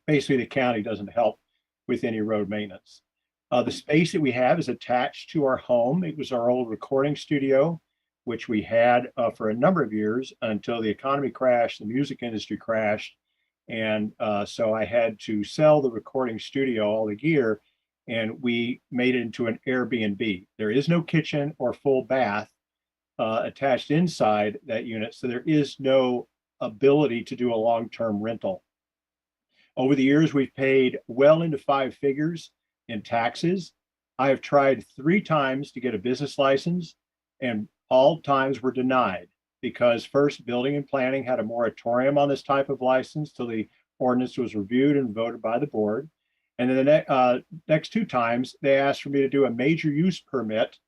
Basically, the county doesn't help with any road maintenance. The space that we have is attached to our home. It was our old recording studio, which we had for a number of years until the economy crashed, the music industry crashed. And so I had to sell the recording studio, all the gear, and we made it into an Airbnb. There is no kitchen or full bath attached inside that unit, so there is no ability to do a long-term rental. Over the years, we've paid well into 5 figures in taxes. I have tried 3 times to get a business license, and all times were denied because first, building and planning had a moratorium on this type of license till the ordinance was reviewed and voted by the board. And then the next 2 times, they asked for me to do a major use permit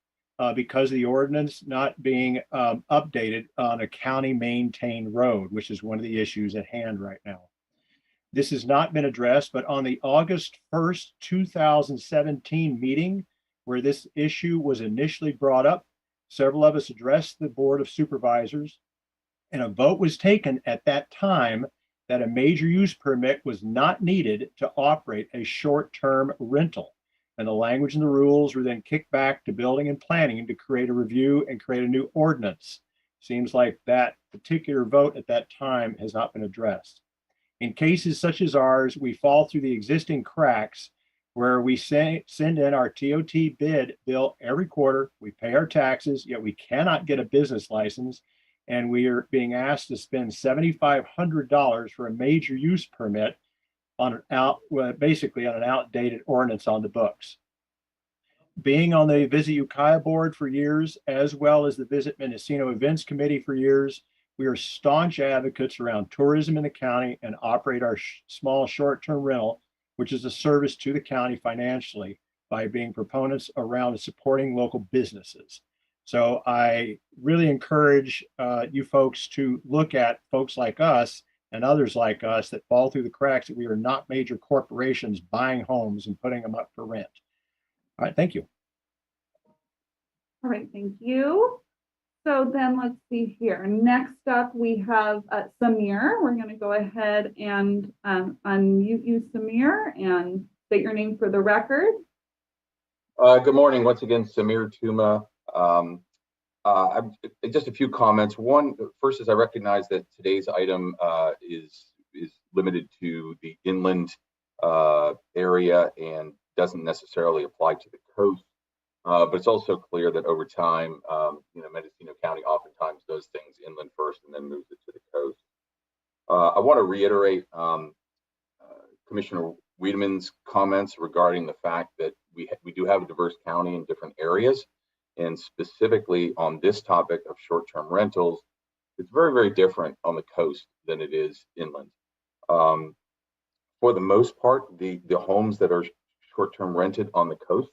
because of the ordinance not being updated on a county maintained road, which is one of the issues at hand right now. This has not been addressed, but on the August 1st, 2017 meeting, where this issue was initially brought up, several of us addressed the Board of Supervisors, and a vote was taken at that time that a major use permit was not needed to operate a short-term rental. And the language and the rules were then kicked back to building and planning to create a review and create a new ordinance. Seems like that particular vote at that time has not been addressed. In cases such as ours, we fall through the existing cracks where we send in our TOT bid bill every quarter. We pay our taxes, yet we cannot get a business license. And we are being asked to spend $7,500 for a major use permit on basically on an outdated ordinance on the books. Being on the Visit Ukiah board for years, as well as the Visit Mendocino Events Committee for years, we are staunch advocates around tourism in the county and operate our small short-term rental, which is a service to the county financially, by being proponents around supporting local businesses. So I really encourage you folks to look at folks like us and others like us that fall through the cracks, that we are not major corporations buying homes and putting them up for rent. All right, thank you. All right, thank you. So then let's see here. Next up, we have Samir. We're going to go ahead and unmute you, Samir, and state your name for the record. Good morning. Once again, Samir Tuma. Just a few comments. First is I recognize that today's item is limited to the inland area and doesn't necessarily apply to the coast. But it's also clear that over time, Mendocino County oftentimes does things inland first and then moves it to the coast. I want to reiterate Commissioner Wiedemann's comments regarding the fact that we do have a diverse county in different areas, and specifically on this topic of short-term rentals, it's very, very different on the coast than it is inland. For the most part, the homes that are short-term rented on the coast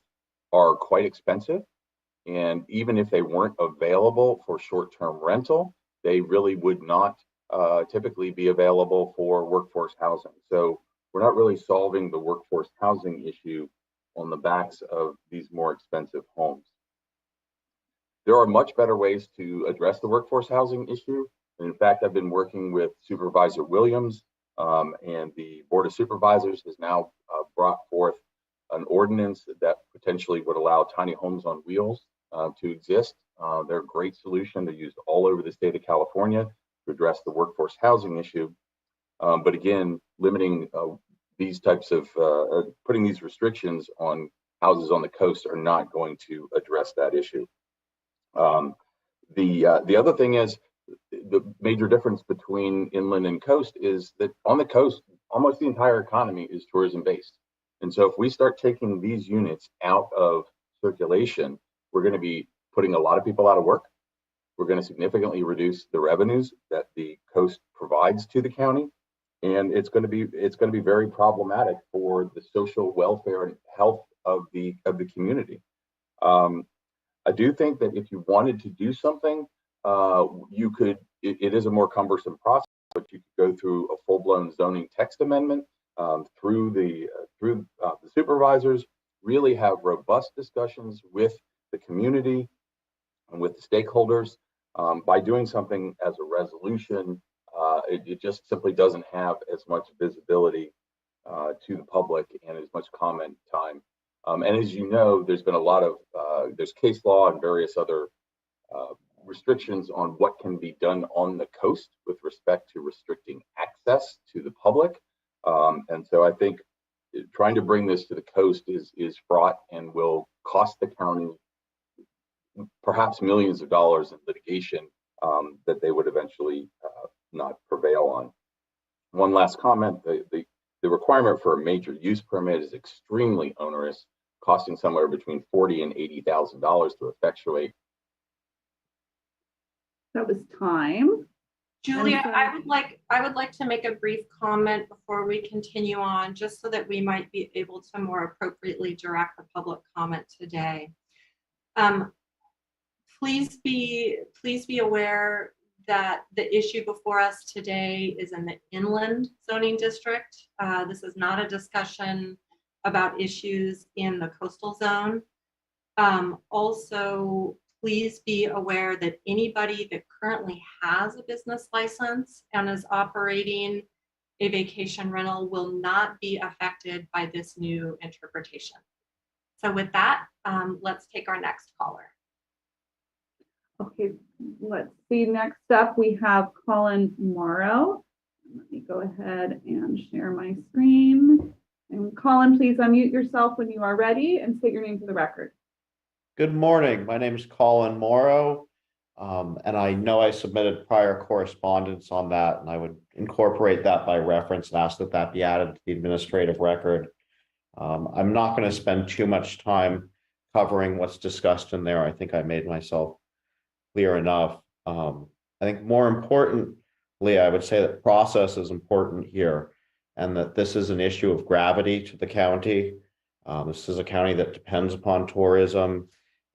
are quite expensive, and even if they weren't available for short-term rental, they really would not typically be available for workforce housing. So we're not really solving the workforce housing issue on the backs of these more expensive homes. There are much better ways to address the workforce housing issue. And in fact, I've been working with Supervisor Williams, and the Board of Supervisors has now brought forth an ordinance that potentially would allow tiny homes on wheels to exist. They're a great solution. They're used all over the state of California to address the workforce housing issue. But again, limiting these types of, putting these restrictions on houses on the coast are not going to address that issue. The other thing is, the major difference between inland and coast is that on the coast, almost the entire economy is tourism based. And so if we start taking these units out of circulation, we're going to be putting a lot of people out of work. We're going to significantly reduce the revenues that the coast provides to the county. And it's going to be very problematic for the social welfare and health of the community. I do think that if you wanted to do something, you could. It is a more cumbersome process, but you could go through a full-blown zoning text amendment through the supervisors. Really have robust discussions with the community and with the stakeholders. By doing something as a resolution, it just simply doesn't have as much visibility to the public and as much comment time. And as you know, there's been a lot of there's case law and various other restrictions on what can be done on the coast with respect to restricting access to the public. And so I think trying to bring this to the coast is fraught and will cost the county perhaps millions of dollars in litigation that they would eventually not prevail on. One last comment, the requirement for a major use permit is extremely onerous, costing somewhere between $40,000 and $80,000 to effectuate. That was time. Julia, I would like to make a brief comment before we continue on, just so that we might be able to more appropriately direct the public comment today. Please be aware that the issue before us today is in the inland zoning district. This is not a discussion about issues in the coastal zone. Also, please be aware that anybody that currently has a business license and is operating a vacation rental will not be affected by this new interpretation. So with that, let's take our next caller. Okay, let's see. Next up, we have Colin Morrow. Let me go ahead and share my screen. And Colin, please unmute yourself when you are ready and state your name for the record. Good morning. My name is Colin Morrow. And I know I submitted prior correspondence on that, and I would incorporate that by reference and ask that that be added to the administrative record. I'm not going to spend too much time covering what's discussed in there. I think I made myself clear enough. I think more importantly, I would say that process is important here, and that this is an issue of gravity to the county. This is a county that depends upon tourism,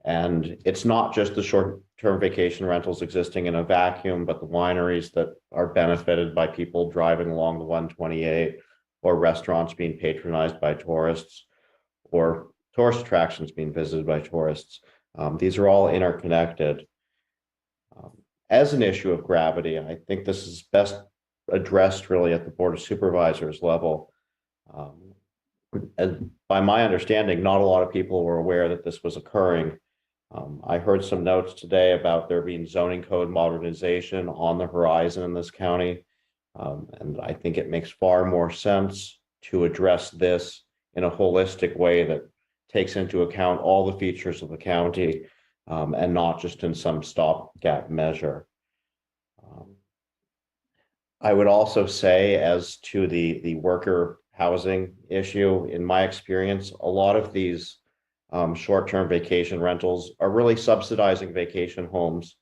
and it's not just the short-term vacation rentals existing in a vacuum, but the wineries that are benefited by people driving along the 128, or restaurants being patronized by tourists, or tourist attractions being visited by tourists. These are all interconnected. As an issue of gravity, I think this is best addressed really at the Board of Supervisors level. And by my understanding, not a lot of people were aware that this was occurring. I heard some notes today about there being zoning code modernization on the horizon in this county. And I think it makes far more sense to address this in a holistic way that takes into account all the features of the county, and not just in some stopgap measure. I would also say, as to the worker housing issue, in my experience, a lot of these short-term vacation rentals are really subsidizing vacation homes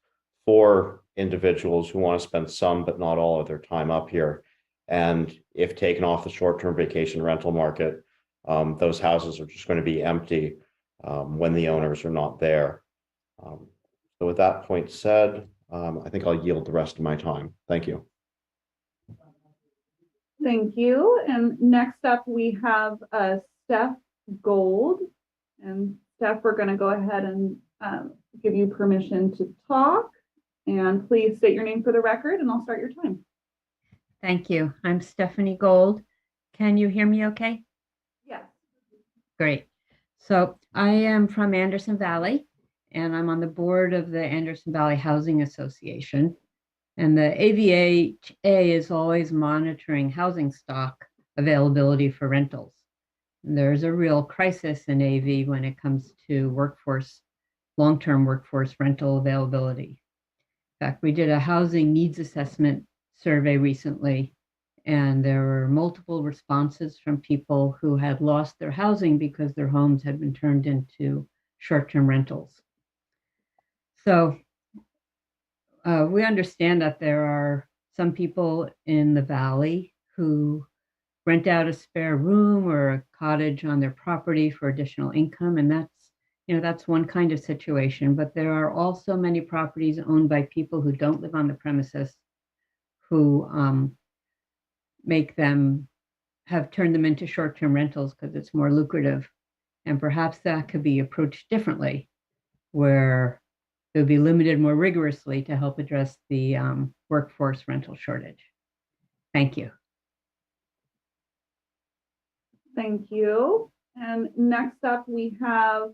for individuals who want to spend some but not all of their time up here. And if taken off the short-term vacation rental market, those houses are just going to be empty when the owners are not there. So with that point said, I think I'll yield the rest of my time. Thank you. Thank you. And next up, we have Steph Gold. And Steph, we're going to go ahead and give you permission to talk. And please state your name for the record, and I'll start your time. Thank you. I'm Stephanie Gold. Can you hear me okay? Yes. Great. So I am from Anderson Valley, and I'm on the board of the Anderson Valley Housing Association. And the AVHA is always monitoring housing stock availability for rentals. And there's a real crisis in AV when it comes to workforce, long-term workforce rental availability. In fact, we did a housing needs assessment survey recently, and there were multiple responses from people who had lost their housing because their homes had been turned into short-term rentals. So we understand that there are some people in the valley who rent out a spare room or a cottage on their property for additional income, and that's one kind of situation. But there are also many properties owned by people who don't live on the premises, who have turned them into short-term rentals because it's more lucrative. And perhaps that could be approached differently, where it would be limited more rigorously to help address the workforce rental shortage. Thank you. Thank you. And next up, we have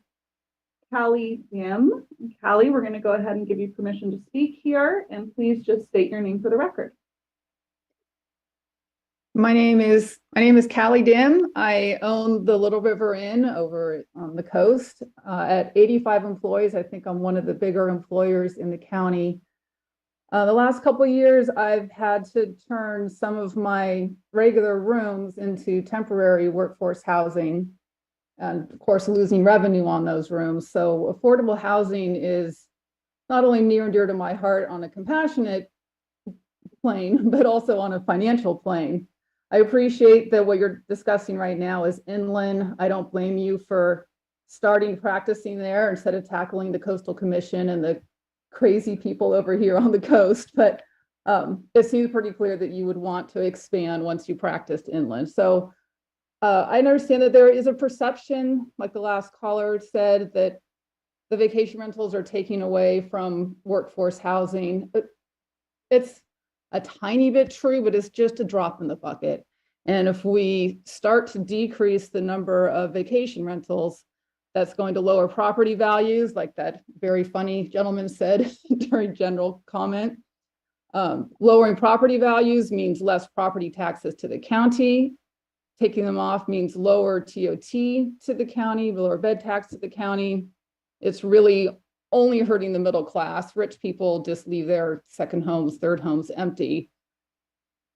Callie Dim. Callie, we're going to go ahead and give you permission to speak here, and please just state your name for the record. My name is Callie Dim. I own the Little River Inn over on the coast. At 85 employees, I think I'm one of the bigger employers in the county. The last couple of years, I've had to turn some of my regular rooms into temporary workforce housing, and of course, losing revenue on those rooms. So affordable housing is not only near and dear to my heart on a compassionate plane, but also on a financial plane. I appreciate that what you're discussing right now is inland. I don't blame you for starting practicing there instead of tackling the Coastal Commission and the crazy people over here on the coast. But it seems pretty clear that you would want to expand once you practiced inland. So I understand that there is a perception, like the last caller said, that the vacation rentals are taking away from workforce housing. It's a tiny bit true, but it's just a drop in the bucket. And if we start to decrease the number of vacation rentals, that's going to lower property values, like that very funny gentleman said during general comment. Lowering property values means less property taxes to the county. taking them off means lower TOT to the county, lower bed tax to the county. It's really only hurting the middle class. Rich people just leave their second homes, third homes empty.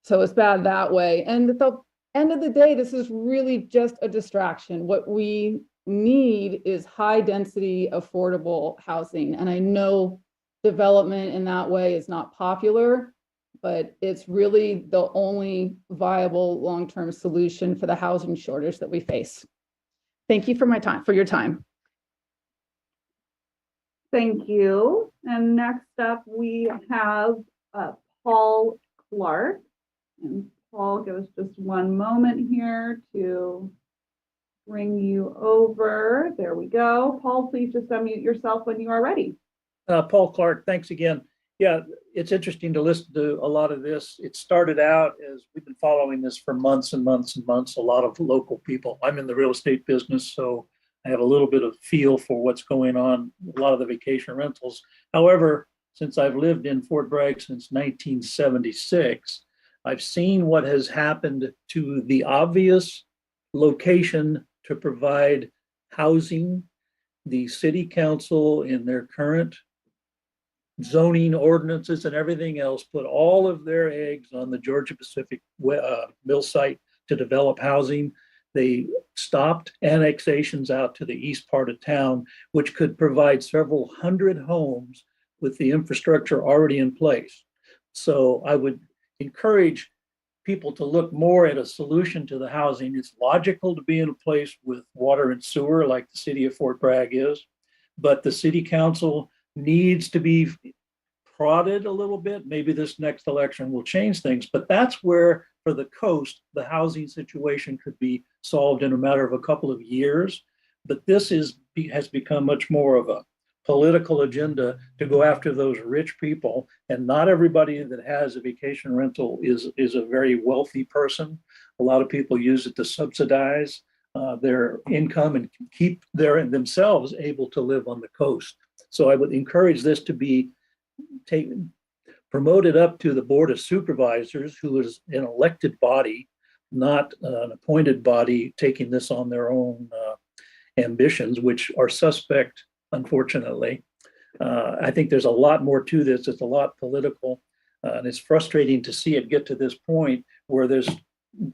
So it's bad that way. And at the end of the day, this is really just a distraction. What we need is high density, affordable housing. And I know development in that way is not popular, but it's really the only viable long-term solution for the housing shortage that we face. Thank you for your time. Thank you. And next up, we have Paul Clark. And Paul, give us just one moment here to bring you over. There we go. Paul, please just unmute yourself when you are ready. Paul Clark, thanks again. Yeah, it's interesting to listen to a lot of this. It started out as we've been following this for months and months and months, a lot of local people. I'm in the real estate business, so I have a little bit of feel for what's going on, a lot of the vacation rentals. However, since I've lived in Fort Bragg since 1976, I've seen what has happened to the obvious location to provide housing. The city council in their current zoning ordinances and everything else put all of their eggs on the Georgia Pacific mill site to develop housing. They stopped annexations out to the east part of town, which could provide several hundred homes with the infrastructure already in place. So I would encourage people to look more at a solution to the housing. It's logical to be in a place with water and sewer like the city of Fort Bragg is, but the city council needs to be prodded a little bit. Maybe this next election will change things, but that's where for the coast, the housing situation could be solved in a matter of a couple of years. But this has become much more of a political agenda to go after those rich people. And not everybody that has a vacation rental is a very wealthy person. A lot of people use it to subsidize their income and keep themselves able to live on the coast. So I would encourage this to be promoted up to the Board of Supervisors, who is an elected body, not an appointed body taking this on their own ambitions, which are suspect, unfortunately. I think there's a lot more to this. It's a lot political, and it's frustrating to see it get to this point where this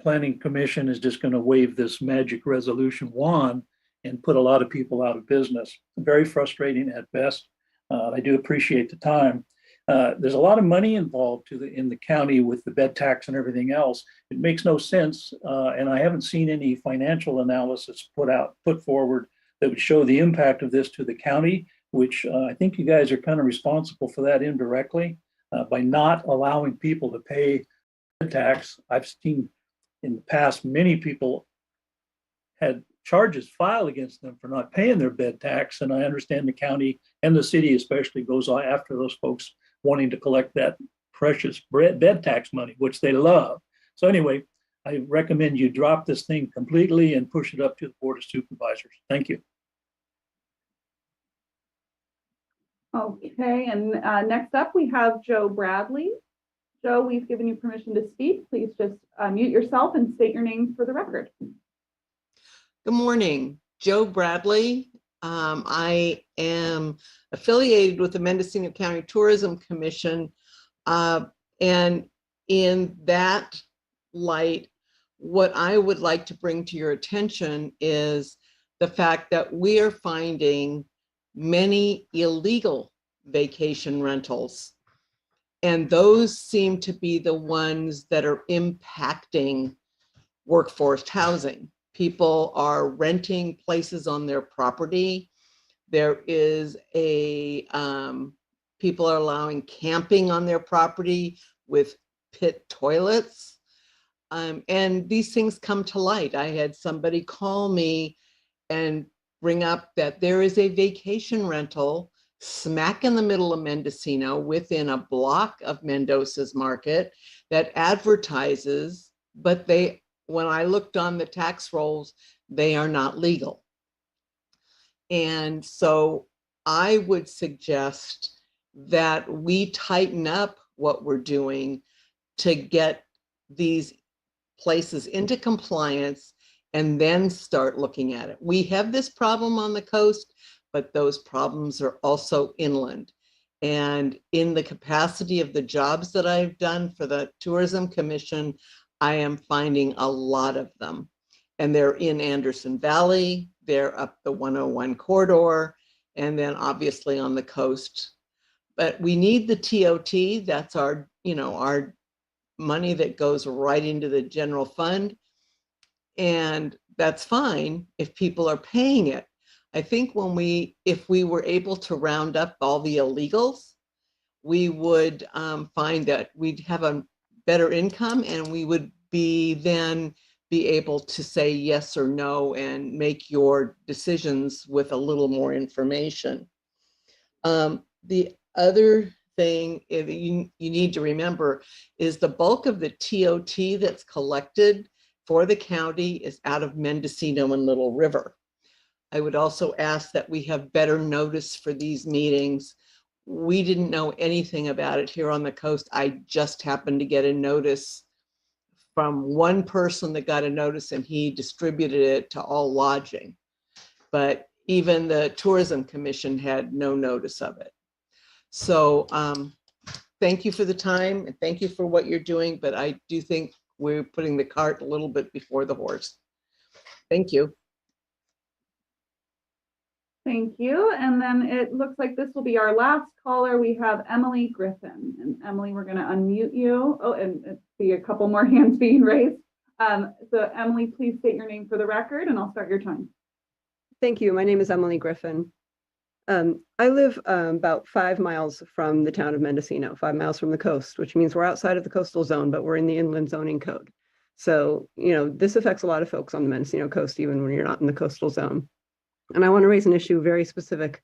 planning commission is just going to wave this magic resolution wand and put a lot of people out of business. Very frustrating at best. I do appreciate the time. There's a lot of money involved in the county with the bed tax and everything else. It makes no sense, and I haven't seen any financial analysis put forward that would show the impact of this to the county, which I think you guys are kind of responsible for that indirectly by not allowing people to pay bed tax. I've seen in the past many people had charges filed against them for not paying their bed tax, and I understand the county and the city especially goes after those folks wanting to collect that precious bed tax money, which they love. So anyway, I recommend you drop this thing completely and push it up to the Board of Supervisors. Thank you. Okay, and next up we have Joe Bradley. Joe, we've given you permission to speak. Please just mute yourself and state your name for the record. Good morning, Joe Bradley. I am affiliated with the Mendocino County Tourism Commission, and in that light, what I would like to bring to your attention is the fact that we are finding many illegal vacation rentals, and those seem to be the ones that are impacting workforce housing. People are renting places on their property. There is people are allowing camping on their property with pit toilets. And these things come to light. I had somebody call me and bring up that there is a vacation rental smack in the middle of Mendocino within a block of Mendoza's market that advertises, but when I looked on the tax rolls, they are not legal. And so I would suggest that we tighten up what we're doing to get these places into compliance and then start looking at it. We have this problem on the coast, but those problems are also inland. And in the capacity of the jobs that I've done for the Tourism Commission, I am finding a lot of them. And they're in Anderson Valley, they're up the 101 corridor, and then obviously on the coast. But we need the TOT, that's our, our money that goes right into the general fund. And that's fine if people are paying it. I think if we were able to round up all the illegals, we would find that we'd have a better income, and we would then be able to say yes or no and make your decisions with a little more information. The other thing you need to remember is the bulk of the TOT that's collected for the county is out of Mendocino and Little River. I would also ask that we have better notice for these meetings. We didn't know anything about it here on the coast. I just happened to get a notice from one person that got a notice, and he distributed it to all lodging. But even the Tourism Commission had no notice of it. So thank you for the time, and thank you for what you're doing. But I do think we're putting the cart a little bit before the horse. Thank you. Thank you. And then it looks like this will be our last caller. We have Emily Griffin. And Emily, we're going to unmute you. Oh, and see a couple more hands being raised. So Emily, please state your name for the record, and I'll start your time. Thank you. My name is Emily Griffin. I live about 5 miles from the town of Mendocino, 5 miles from the coast, which means we're outside of the coastal zone, but we're in the inland zoning code. So, this affects a lot of folks on the Mendocino coast, even when you're not in the coastal zone. And I want to raise an issue very specific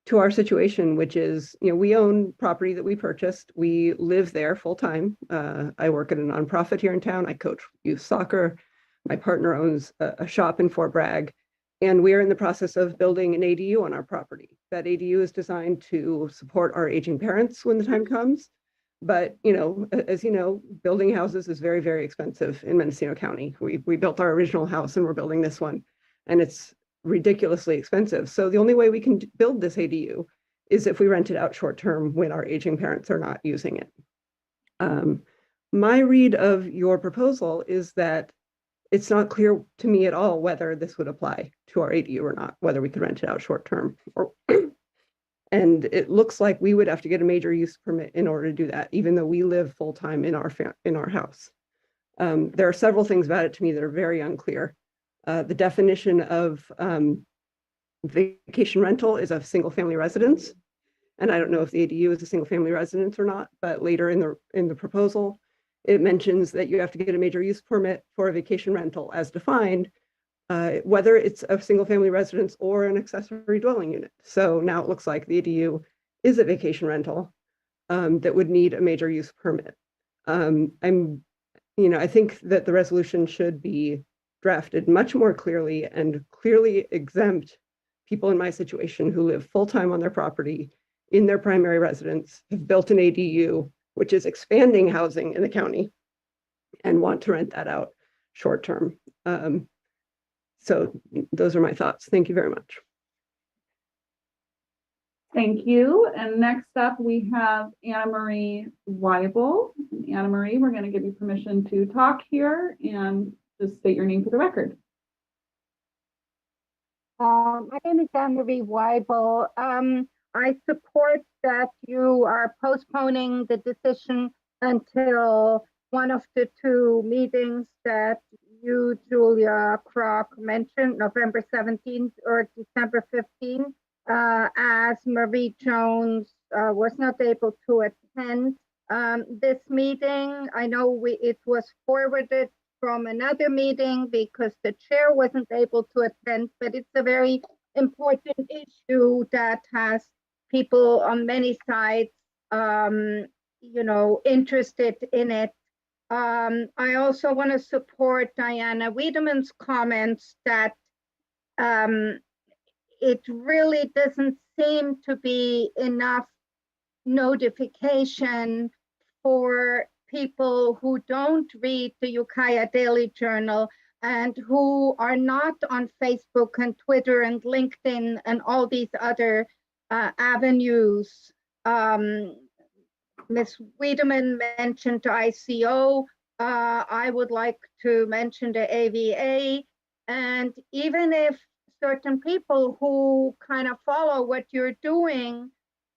to our situation, which is, we own property that we purchased. We live there full time. I work at a nonprofit here in town. I coach youth soccer. My partner owns a shop in Fort Bragg, and we are in the process of building an ADU on our property. That ADU is designed to support our aging parents when the time comes. But, as you know, building houses is very, very expensive in Mendocino County. We built our original house, and we're building this one, and it's ridiculously expensive. So the only way we can build this ADU is if we rent it out short term when our aging parents are not using it. My read of your proposal is that it's not clear to me at all whether this would apply to our ADU or not, whether we could rent it out short term. And it looks like we would have to get a major use permit in order to do that, even though we live full time in our house. There are several things about it to me that are very unclear. The definition of vacation rental is a single family residence. And I don't know if the ADU is a single family residence or not, but later in the proposal, it mentions that you have to get a major use permit for a vacation rental as defined, whether it's a single family residence or an accessory dwelling unit. So now it looks like the ADU is a vacation rental that would need a major use permit. I think that the resolution should be drafted much more clearly and clearly exempt people in my situation who live full-time on their property in their primary residence, have built an ADU, which is expanding housing in the county, and want to rent that out short-term. So those are my thoughts. Thank you very much. Thank you. And next up, we have Anna Marie Weibel. Anna Marie, we're going to give you permission to talk here and just state your name for the record. My name is Anna Marie Weibel. I support that you are postponing the decision until one of the two meetings that you, Julia Kroc, mentioned, November 17th or December 15th, as Marie Jones was not able to attend this meeting. I know it was forwarded from another meeting because the chair wasn't able to attend, but it's a very important issue that has people on many sides, interested in it. I also want to support Diana Wiedemann's comments that it really doesn't seem to be enough notification for people who don't read the Ukiah Daily Journal and who are not on Facebook and Twitter and LinkedIn and all these other avenues. Ms. Wiedemann mentioned ICO. I would like to mention the AVA. And even if certain people who kind of follow what you're doing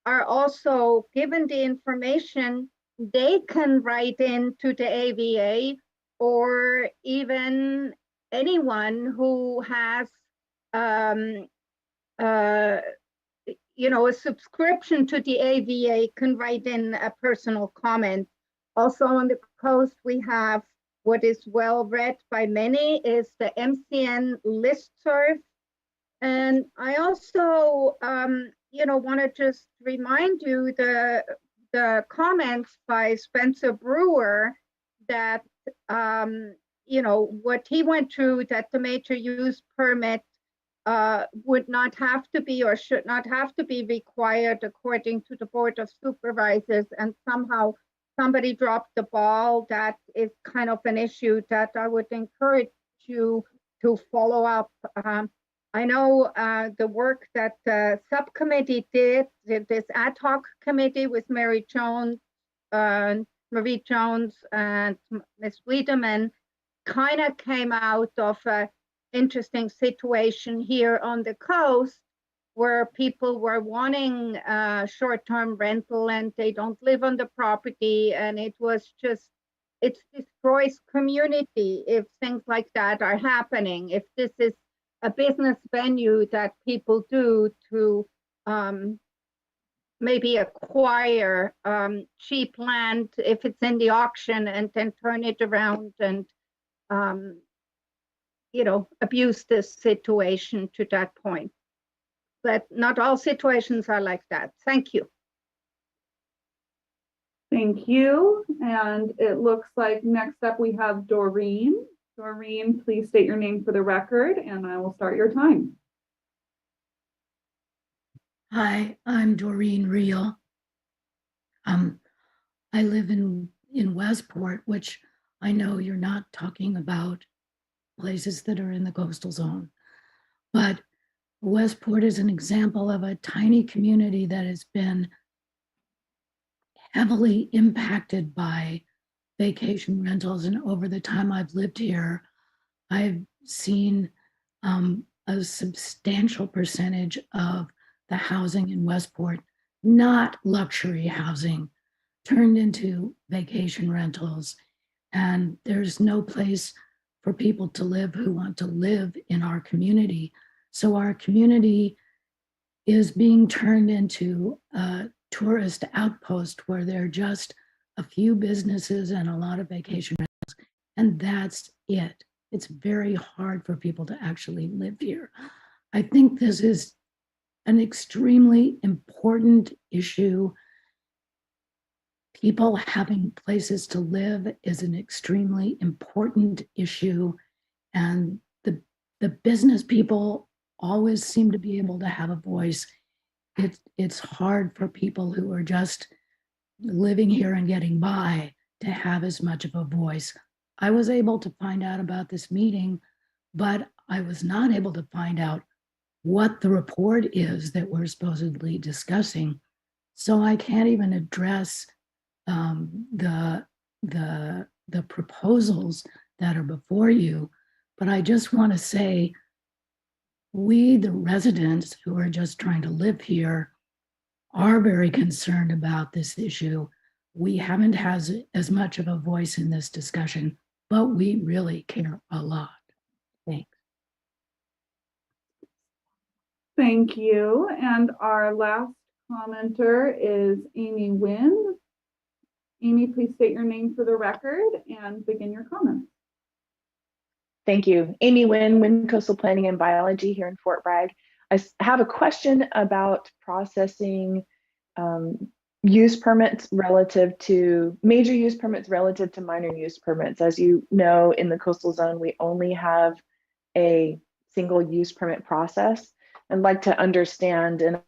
are also given the information, they can write into the AVA, or even anyone who has a subscription to the AVA can write in a personal comment. Also on the coast, we have what is well read by many is the MCN listserv. And I also, want to just remind you the comments by Spencer Brewer that, what he went through, that the major use permit would not have to be or should not have to be required according to the Board of Supervisors, and somehow somebody dropped the ball. That is kind of an issue that I would encourage you to follow up. I know the work that the subcommittee did, this ad hoc committee with Marie Jones and Ms. Wiedemann, kind of came out of a interesting situation here on the coast where people were wanting short-term rental and they don't live on the property, and it destroys community if things like that are happening. If this is a business venue that people do to maybe acquire cheap land if it's in the auction and then turn it around and abuse this situation to that point. But not all situations are like that. Thank you. Thank you. And it looks like next up we have Doreen. Doreen, please state your name for the record and I will start your time. Hi, I'm Doreen Reel. I live in Westport, which I know you're not talking about places that are in the coastal zone, but Westport is an example of a tiny community that has been heavily impacted by vacation rentals. And over the time I've lived here, I've seen a substantial percentage of the housing in Westport, not luxury housing, turned into vacation rentals. And there's no place for people to live who want to live in our community. So our community is being turned into a tourist outpost where there are just a few businesses and a lot of vacation rentals, and that's it. It's very hard for people to actually live here. I think this is an extremely important issue. People having places to live is an extremely important issue, and the business people always seem to be able to have a voice. It's hard for people who are just living here and getting by to have as much of a voice. I was able to find out about this meeting, but I was not able to find out what the report is that we're supposedly discussing. So I can't even address the proposals that are before you. But I just want to say, we, the residents who are just trying to live here, are very concerned about this issue. We haven't had as much of a voice in this discussion, but we really care a lot. Thanks. Thank you. And our last commenter is Amy Wynn. Amy, please state your name for the record and begin your comments. Thank you. Amy Wynn, Coastal Planning and Biology here in Fort Bragg. I have a question about processing use permits relative to major use permits relative to minor use permits. As you know, in the coastal zone, we only have a single use permit process. I'd like to understand, and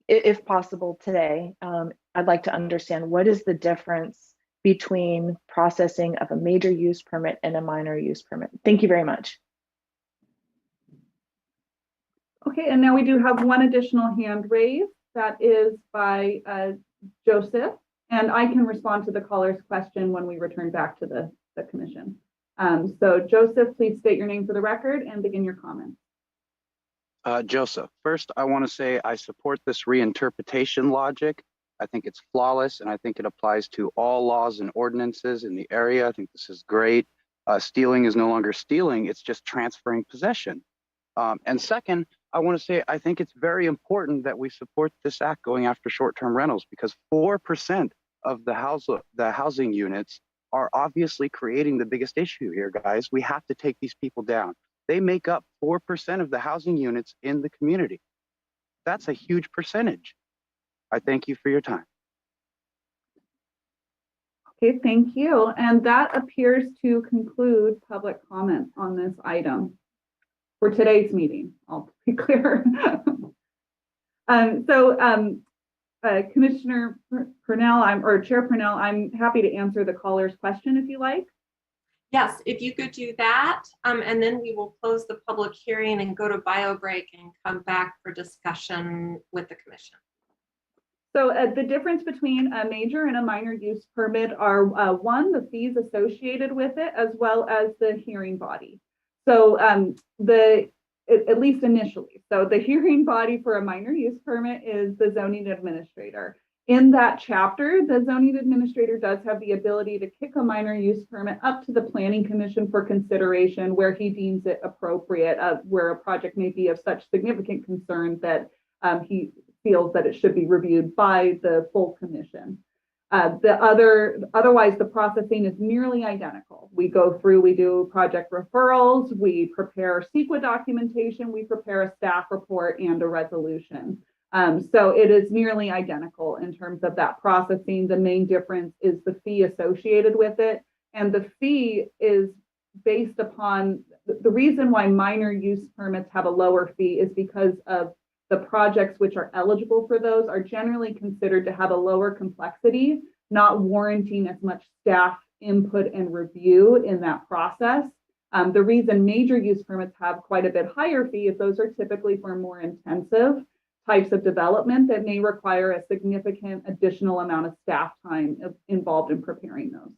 if possible today, I'd like to understand what is the difference between processing of a major use permit and a minor use permit. Thank you very much. Okay, and now we do have one additional hand raised. That is by Joseph, and I can respond to the caller's question when we return back to the commission. So Joseph, please state your name for the record and begin your comment. Joseph, first, I want to say I support this reinterpretation logic. I think it's flawless, and I think it applies to all laws and ordinances in the area. I think this is great. Stealing is no longer stealing, it's just transferring possession. And second, I want to say I think it's very important that we support this act going after short-term rentals, because 4% of the housing units are obviously creating the biggest issue here, guys. We have to take these people down. They make up 4% of the housing units in the community. That's a huge percentage. I thank you for your time. Okay, thank you. And that appears to conclude public comment on this item for today's meeting. I'll be clear. Commissioner Purnell, or Chair Purnell, I'm happy to answer the caller's question if you like. Yes, if you could do that, and then we will close the public hearing and go to bio break and come back for discussion with the commission. So the difference between a major and a minor use permit are one, the fees associated with it, as well as the hearing body. So at least initially, so the hearing body for a minor use permit is the zoning administrator. In that chapter, the zoning administrator does have the ability to kick a minor use permit up to the planning commission for consideration where he deems it appropriate, where a project may be of such significant concern that he feels that it should be reviewed by the full commission. Otherwise, the processing is nearly identical. We go through, we do project referrals, we prepare CEQA documentation, we prepare a staff report and a resolution. So it is nearly identical in terms of that processing. The main difference is the fee associated with it. And the fee is based upon, the reason why minor use permits have a lower fee is because of the projects which are eligible for those are generally considered to have a lower complexity, not warranting as much staff input and review in that process. The reason major use permits have quite a bit higher fee is those are typically for more intensive types of development that may require a significant additional amount of staff time involved in preparing those.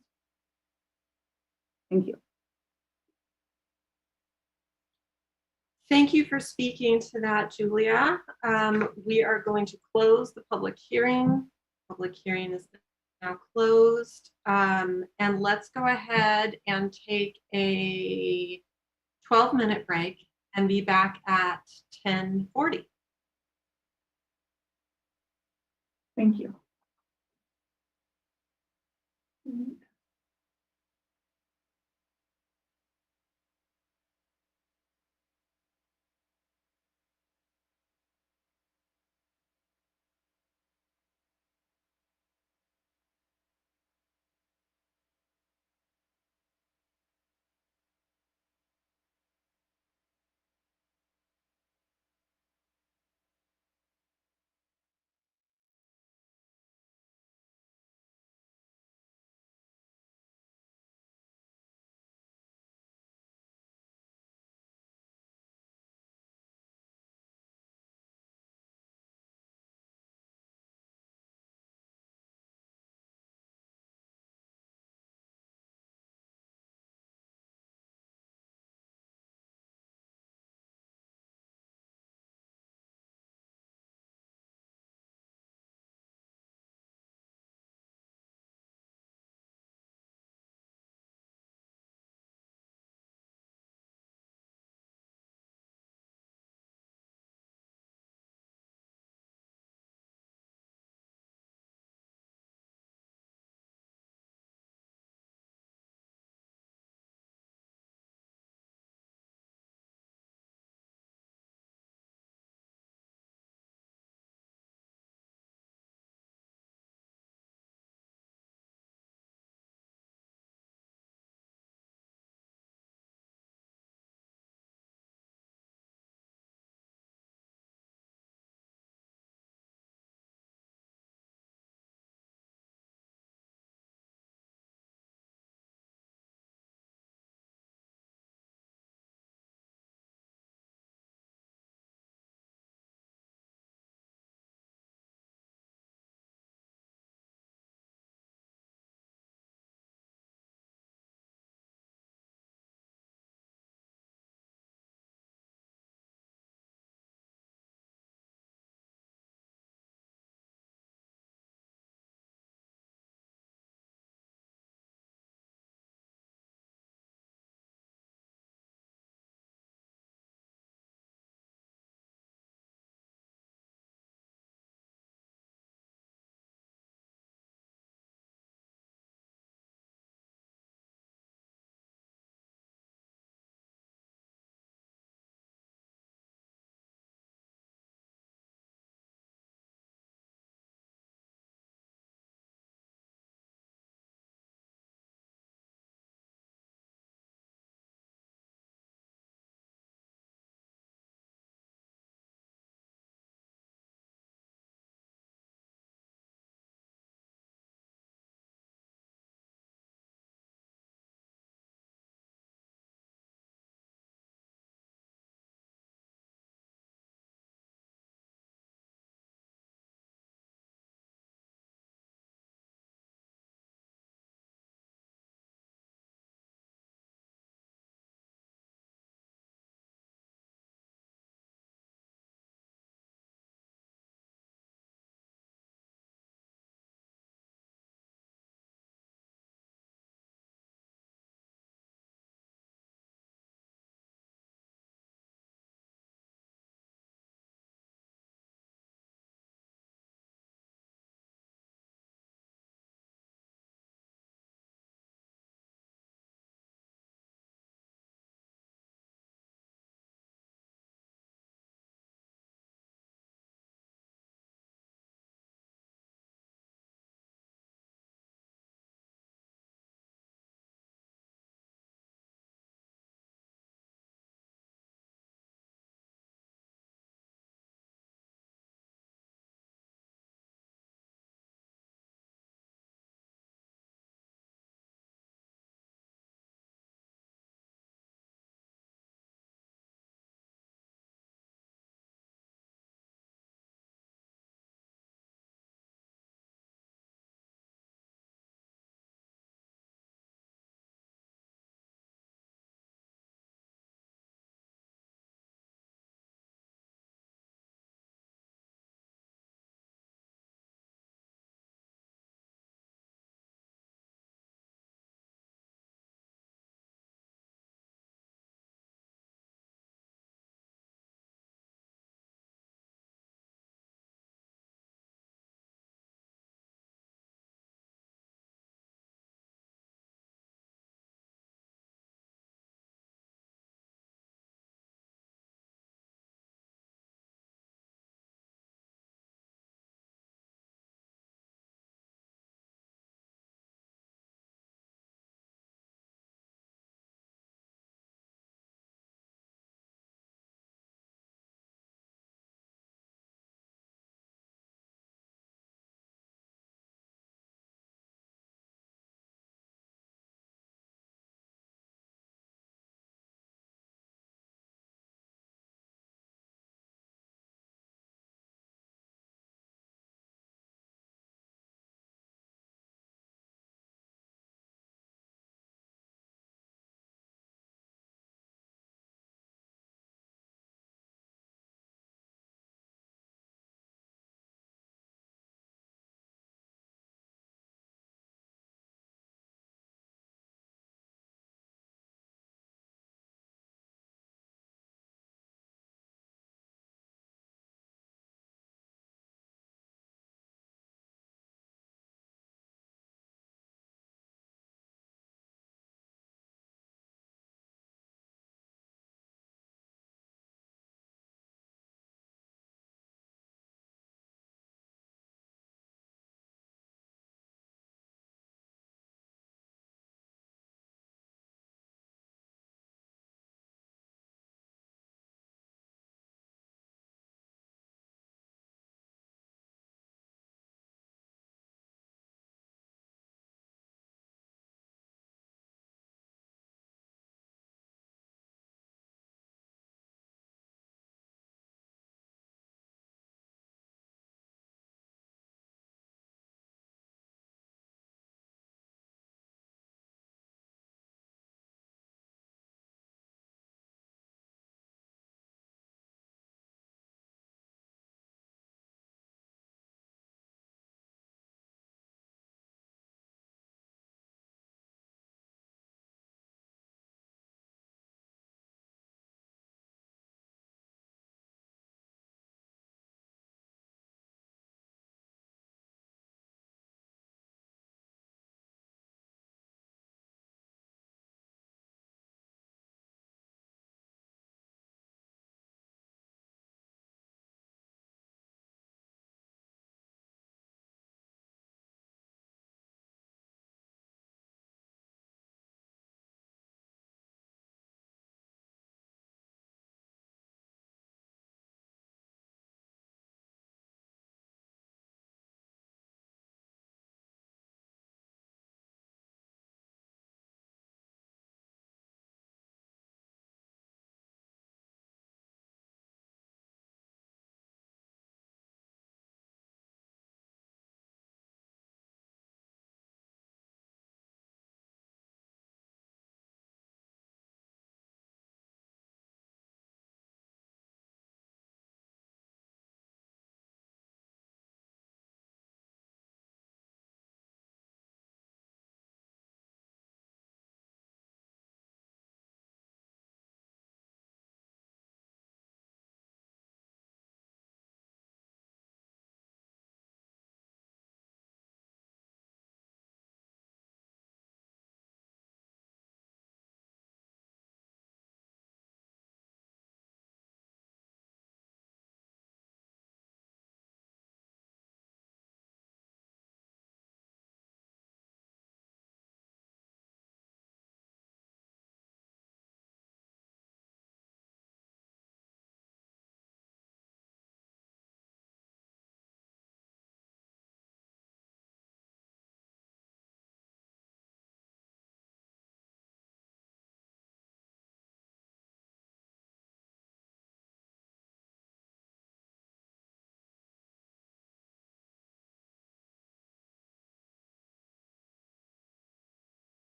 Thank you. Thank you for speaking to that, Julia. We are going to close the public hearing. Public hearing is now closed. And let's go ahead and take a 12-minute break and be back at 10:40. Thank you.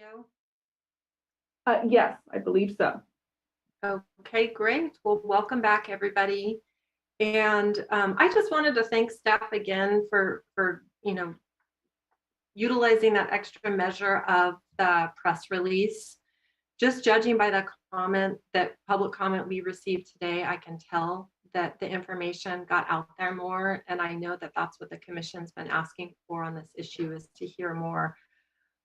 video? Yes, I believe so. Okay, great. Well, welcome back, everybody. And I just wanted to thank staff again for utilizing that extra measure of the press release. Just judging by the public comment we received today, I can tell that the information got out there more. And I know that that's what the commission's been asking for on this issue, is to hear more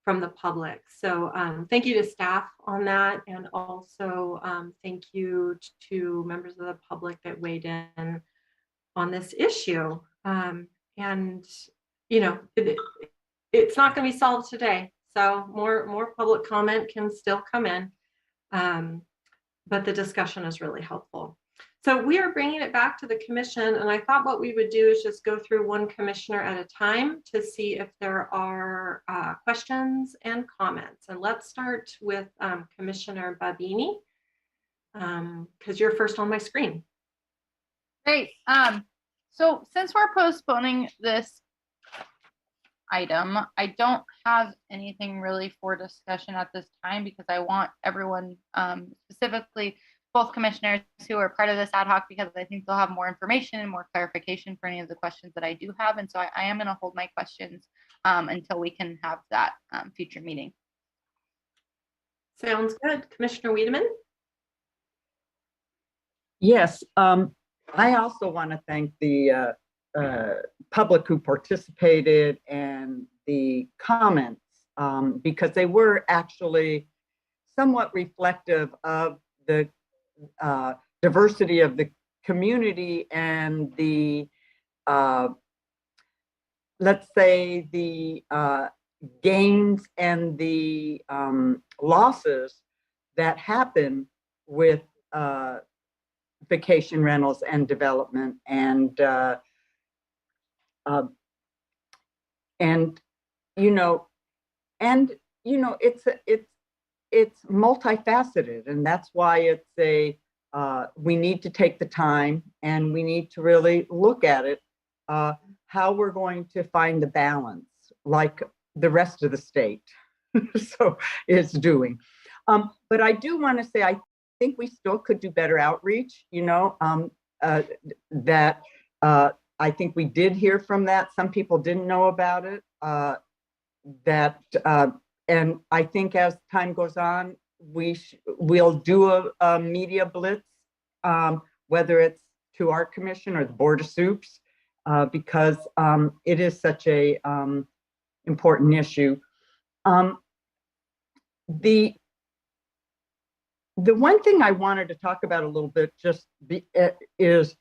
from the public. So thank you to staff on that. And also thank you to members of the public that weighed in on this issue. It's not going to be solved today. So more public comment can still come in. But the discussion is really helpful. So we are bringing it back to the commission, and I thought what we would do is just go through one commissioner at a time to see if there are questions and comments. And let's start with Commissioner Babini, because you're first on my screen. Great. So since we're postponing this item, I don't have anything really for discussion at this time, because I want everyone, specifically both commissioners who are part of this ad hoc, because I think they'll have more information and more clarification for any of the questions that I do have. And so I am going to hold my questions until we can have that future meeting. Sounds good. Commissioner Wiedemann? Yes, I also want to thank the public who participated and the comments, because they were actually somewhat reflective of the diversity of the community and the, let's say, the gains and the losses that happen with vacation rentals and development, and it's multifaceted, and that's why it's we need to take the time and we need to really look at it, how we're going to find the balance, like the rest of the state so is doing. But I do want to say, I think we still could do better outreach, that I think we did hear from that. Some people didn't know about it, and I think as time goes on, we'll do a media blitz, whether it's to our commission or the Board of Soups, because it is such a important issue. The one thing I wanted to talk about a little bit is,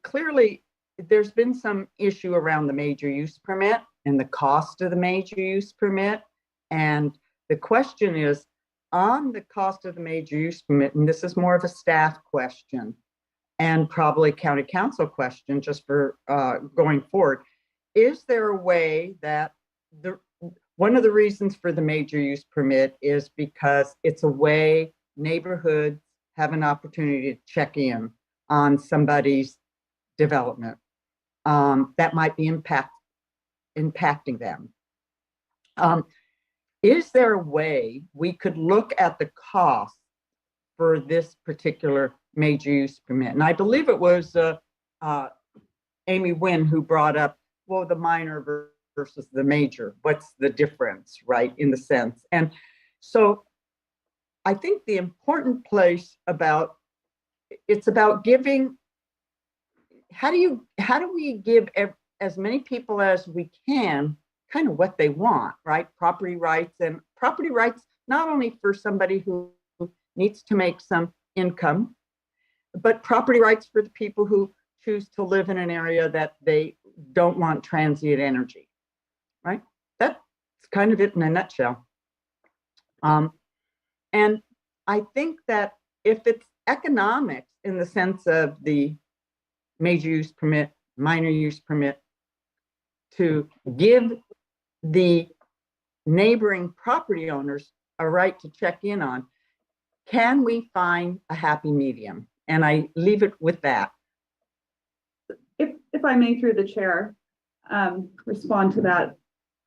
clearly there's been some issue around the major use permit and the cost of the major use permit. And the question is, on the cost of the major use permit, and this is more of a staff question and probably county council question just for going forward, is there a way that one of the reasons for the major use permit is because it's a way neighborhoods have an opportunity to check in on somebody's development that might be impacting them. Is there a way we could look at the cost for this particular major use permit? And I believe it was Amy Wynn who brought up, well, the minor versus the major. What's the difference, right, in the sense? And so I think the important place it's about giving, how do we give as many people as we can kind of what they want, right? Property rights, and property rights not only for somebody who needs to make some income, but property rights for the people who choose to live in an area that they don't want transient energy, right? That's kind of it in a nutshell. And I think that if it's economics in the sense of the major use permit, minor use permit, to give the neighboring property owners a right to check in on, can we find a happy medium? And I leave it with that. If I may, through the chair, respond to that.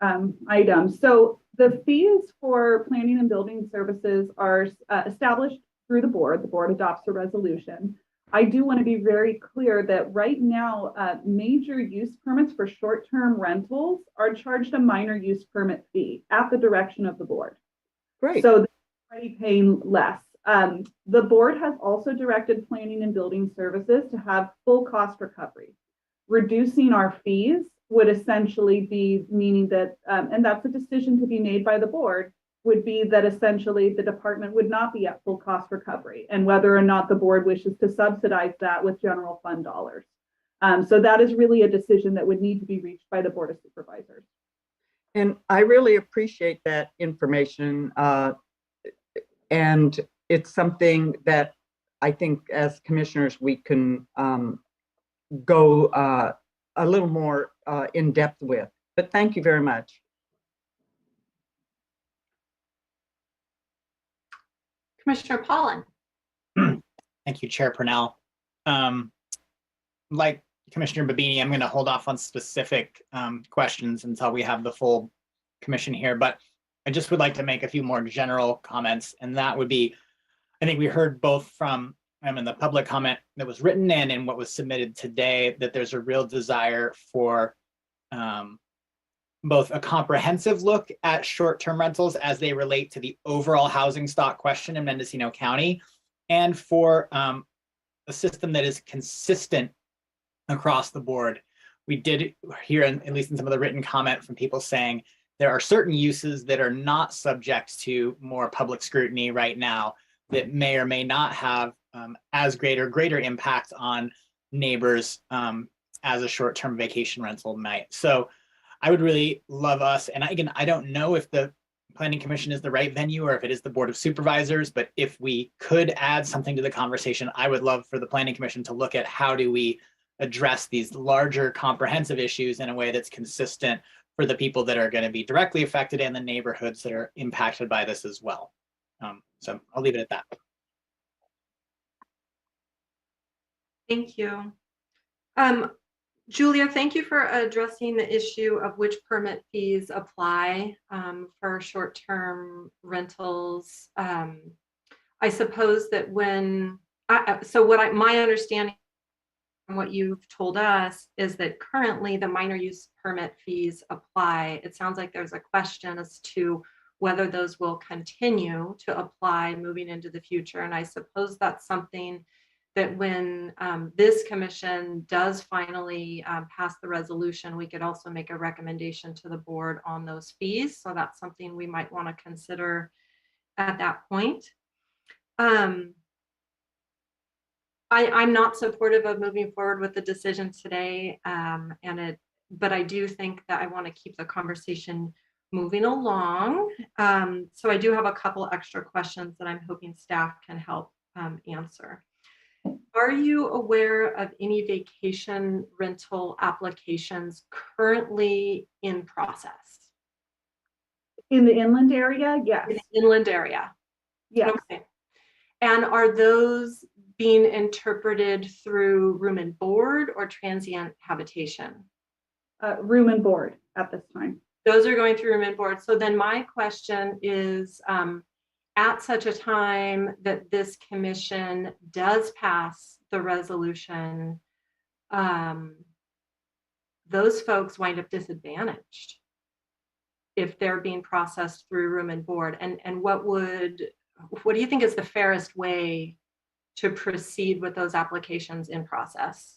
items. So the fees for planning and building services are established through the board. The board adopts a resolution. I do want to be very clear that right now, major use permits for short-term rentals are charged a minor use permit fee at the direction of the board. Great. So they're already paying less. The board has also directed planning and building services to have full cost recovery. Reducing our fees would essentially be meaning that, and that's a decision to be made by the board, would be that essentially the department would not be at full cost recovery, and whether or not the board wishes to subsidize that with general fund dollars. So that is really a decision that would need to be reached by the Board of Supervisors. And I really appreciate that information. And it's something that I think as commissioners, we can go a little more in depth with. But thank you very much. Commissioner Pollan. Thank you, Chair Purnell. Like Commissioner Babini, I'm going to hold off on specific questions until we have the full commission here, but I just would like to make a few more general comments, and that would be, I think we heard both from in the public comment that was written and what was submitted today, that there's a real desire for both a comprehensive look at short-term rentals as they relate to the overall housing stock question in Mendocino County, and for a system that is consistent across the board. We did hear, at least in some of the written comment, from people saying there are certain uses that are not subject to more public scrutiny right now that may or may not have as greater impact on neighbors as a short-term vacation rental might. So I would really love us, and again, I don't know if the Planning Commission is the right venue or if it is the Board of Supervisors, but if we could add something to the conversation, I would love for the Planning Commission to look at how do we address these larger comprehensive issues in a way that's consistent for the people that are going to be directly affected and the neighborhoods that are impacted by this as well. So I'll leave it at that. Thank you. Julia, thank you for addressing the issue of which permit fees apply for short-term rentals. I suppose that when, my understanding from what you've told us is that currently the minor use permit fees apply. It sounds like there's a question as to whether those will continue to apply moving into the future. And I suppose that's something that when this commission does finally pass the resolution, we could also make a recommendation to the board on those fees. So that's something we might want to consider at that point. I'm not supportive of moving forward with the decision today, but I do think that I want to keep the conversation moving along. So I do have a couple extra questions that I'm hoping staff can help answer. Are you aware of any vacation rental applications currently in process? In the inland area, yes. In the inland area? Yes. Okay. And are those being interpreted through room and board or transient habitation? Room and board at this time. Those are going through room and board. So then my question is, at such a time that this commission does pass the resolution, those folks wind up disadvantaged if they're being processed through room and board. And what do you think is the fairest way to proceed with those applications in process?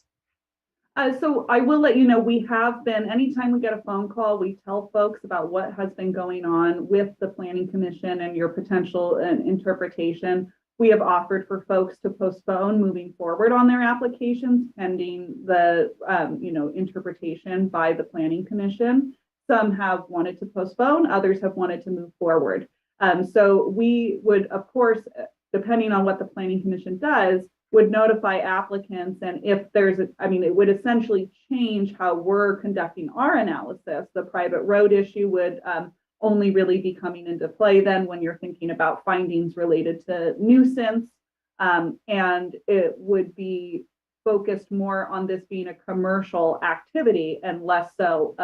So I will let you know, we have been, anytime we get a phone call, we tell folks about what has been going on with the Planning Commission and your potential interpretation. We have offered for folks to postpone moving forward on their applications pending the interpretation by the Planning Commission. Some have wanted to postpone, others have wanted to move forward. So we would, of course, depending on what the Planning Commission does, would notify applicants, and if there's it would essentially change how we're conducting our analysis. The private road issue would only really be coming into play then when you're thinking about findings related to nuisance, and it would be focused more on this being a commercial activity and less so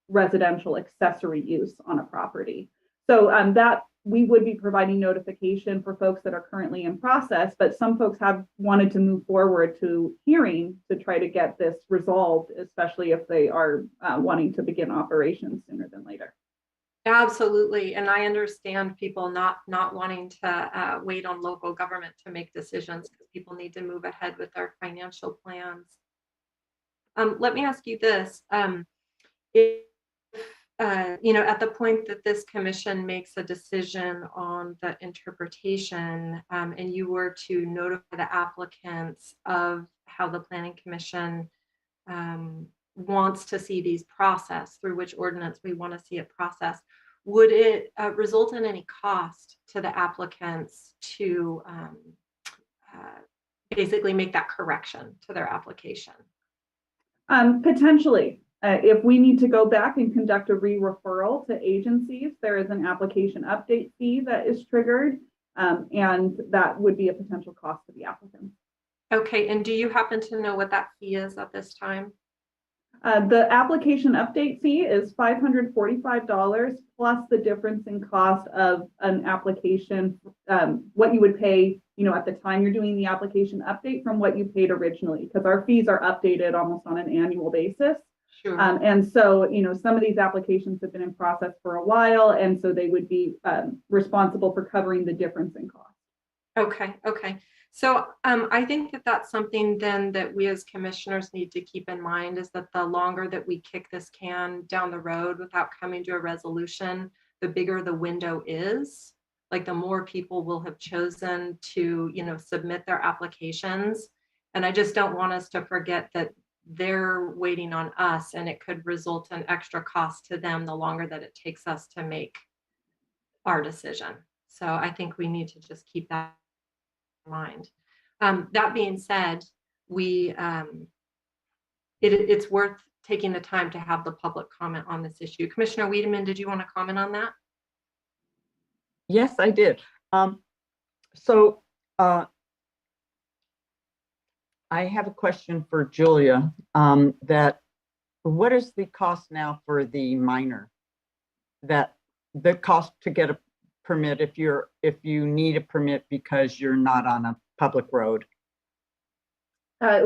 residential accessory use on a property. So that we would be providing notification for folks that are currently in process, but some folks have wanted to move forward to hearing to try to get this resolved, especially if they are wanting to begin operations sooner than later. Absolutely. And I understand people not wanting to wait on local government to make decisions because people need to move ahead with their financial plans. Let me ask you this. If at the point that this commission makes a decision on the interpretation, and you were to notify the applicants of how the planning commission wants to see these processed, through which ordinance we want to see it processed, would it result in any cost to the applicants to basically make that correction to their application? Potentially. If we need to go back and conduct a re-referral to agencies, there is an application update fee that is triggered, and that would be a potential cost to the applicant. Okay, and do you happen to know what that fee is at this time? The application update fee is $545 plus the difference in cost of an application, what you would pay, at the time you're doing the application update from what you paid originally, because our fees are updated almost on an annual basis. Sure. And so, some of these applications have been in process for a while, and so they would be responsible for covering the difference in cost. Okay. So I think that that's something then that we as commissioners need to keep in mind, is that the longer that we kick this can down the road without coming to a resolution, the bigger the window is. Like, the more people will have chosen to, submit their applications. And I just don't want us to forget that they're waiting on us, and it could result in extra cost to them the longer that it takes us to make our decision. So I think we need to just keep that in mind. That being said, it's worth taking the time to have the public comment on this issue. Commissioner Wiedemann, did you want to comment on that? Yes, I did. I have a question for Julia, that what is the cost now for the minor? That the cost to get a permit if you need a permit because you're not on a public road? I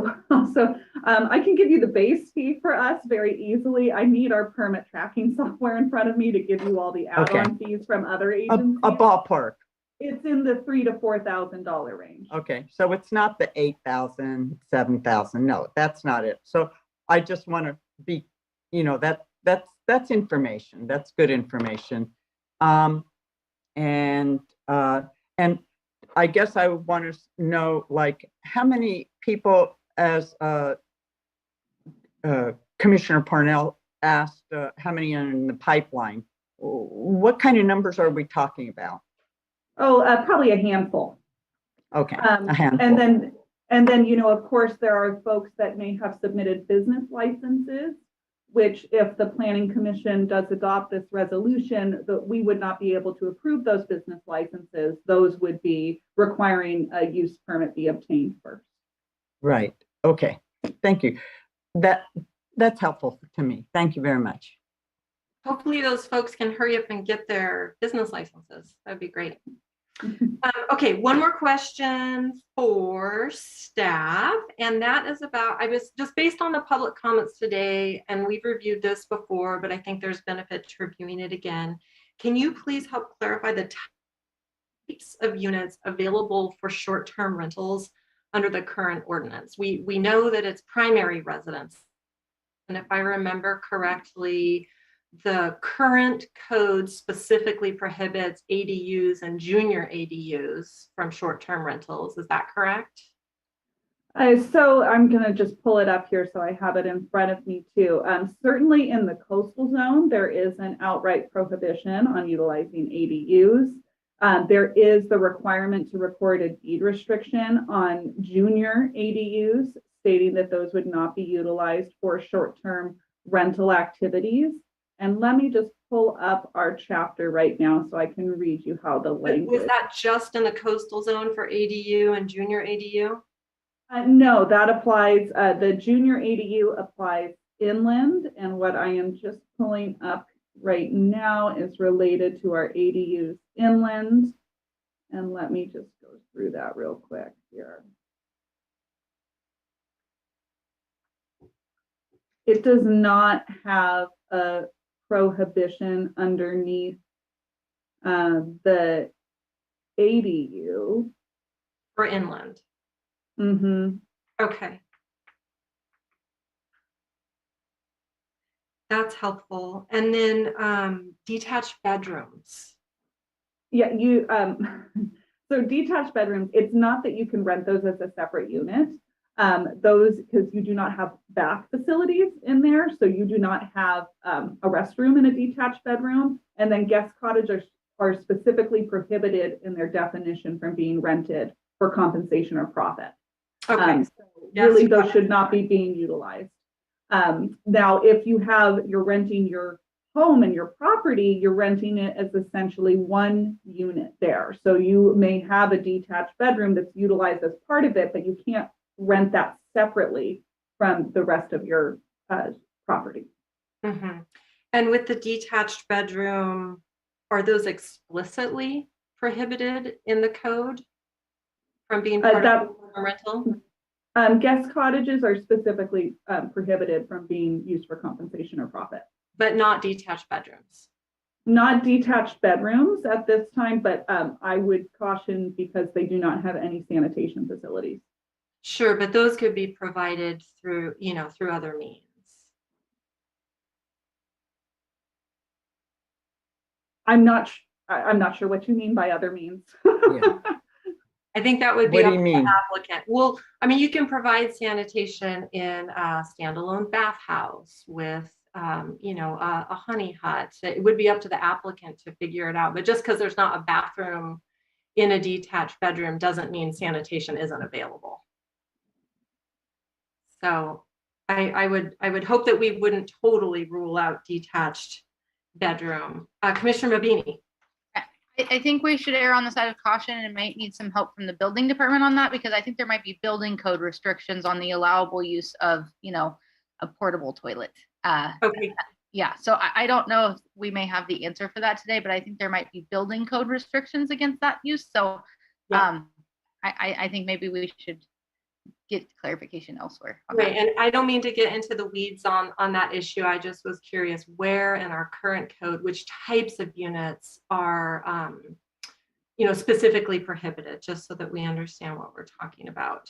can give you the base fee for us very easily. I need our permit tracking software in front of me to give you all the add-on fees from other agencies. A ballpark. It's in the $3,000 to $4,000 range. Okay, so it's not the 8,000, 7,000. No, that's not it. So I just want to be, that's information. That's good information. And I guess I would want to know, like, how many people, as Commissioner Parnell asked, how many are in the pipeline? What kind of numbers are we talking about? Oh, probably a handful. Okay, a handful. And then, of course, there are folks that may have submitted business licenses, which, if the Planning Commission does adopt this resolution, that we would not be able to approve those business licenses. Those would be requiring a use permit be obtained first. Right. Okay. Thank you. That's helpful to me. Thank you very much. Hopefully those folks can hurry up and get their business licenses. That'd be great. Okay, one more question for staff, and that is about, I was just based on the public comments today, and we've reviewed this before, but I think there's benefit to reviewing it again. Can you please help clarify the types of units available for short-term rentals under the current ordinance? We know that it's primary residence, and if I remember correctly, the current code specifically prohibits ADUs and junior ADUs from short-term rentals. Is that correct? So I'm going to just pull it up here so I have it in front of me too. Certainly in the coastal zone, there is an outright prohibition on utilizing ADUs. There is the requirement to record a deed restriction on junior ADUs, stating that those would not be utilized for short-term rental activities. And let me just pull up our chapter right now so I can read you how the language. Was that just in the coastal zone for ADU and junior ADU? No, that applies. The junior ADU applies inland, and what I am just pulling up right now is related to our ADUs inland. And let me just go through that real quick here. It does not have a prohibition underneath the ADU. For inland. Mm-hmm. Okay. That's helpful. And then detached bedrooms. Yeah, you so detached bedrooms, it's not that you can rent those as a separate unit. Those, because you do not have bath facilities in there, so you do not have a restroom in a detached bedroom. And then guest cottages are specifically prohibited in their definition from being rented for compensation or profit. Okay. So really, those should not be being utilized. Now, if you're renting your home and your property, you're renting it as essentially one unit there. So you may have a detached bedroom that's utilized as part of it, but you can't rent that separately from the rest of your property. Mm-hmm. And with the detached bedroom, are those explicitly prohibited in the code from being part of a rental? Guest cottages are specifically prohibited from being used for compensation or profit. But not detached bedrooms. Not detached bedrooms at this time, but I would caution because they do not have any sanitation facilities. Sure, but those could be provided through, through other means. I'm not sure what you mean by other means. Yeah. I think that would be What do up you to mean? the applicant. Well, I mean, you can provide sanitation in a standalone bathhouse with, a honey hut. It would be up to the applicant to figure it out. But just because there's not a bathroom in a detached bedroom doesn't mean sanitation isn't available. So I would hope that we wouldn't totally rule out detached bedroom. Commissioner Mabini. I think we should err on the side of caution and might need some help from the building department on that, because I think there might be building code restrictions on the allowable use of, a portable toilet. Okay. Yeah, so I don't know if we may have the answer for that today, but I think there might be building code restrictions against that use. So I think maybe we should get clarification elsewhere. Right, and I don't mean to get into the weeds on that issue. I just was curious where in our current code, which types of units are, specifically prohibited, just so that we understand what we're talking about.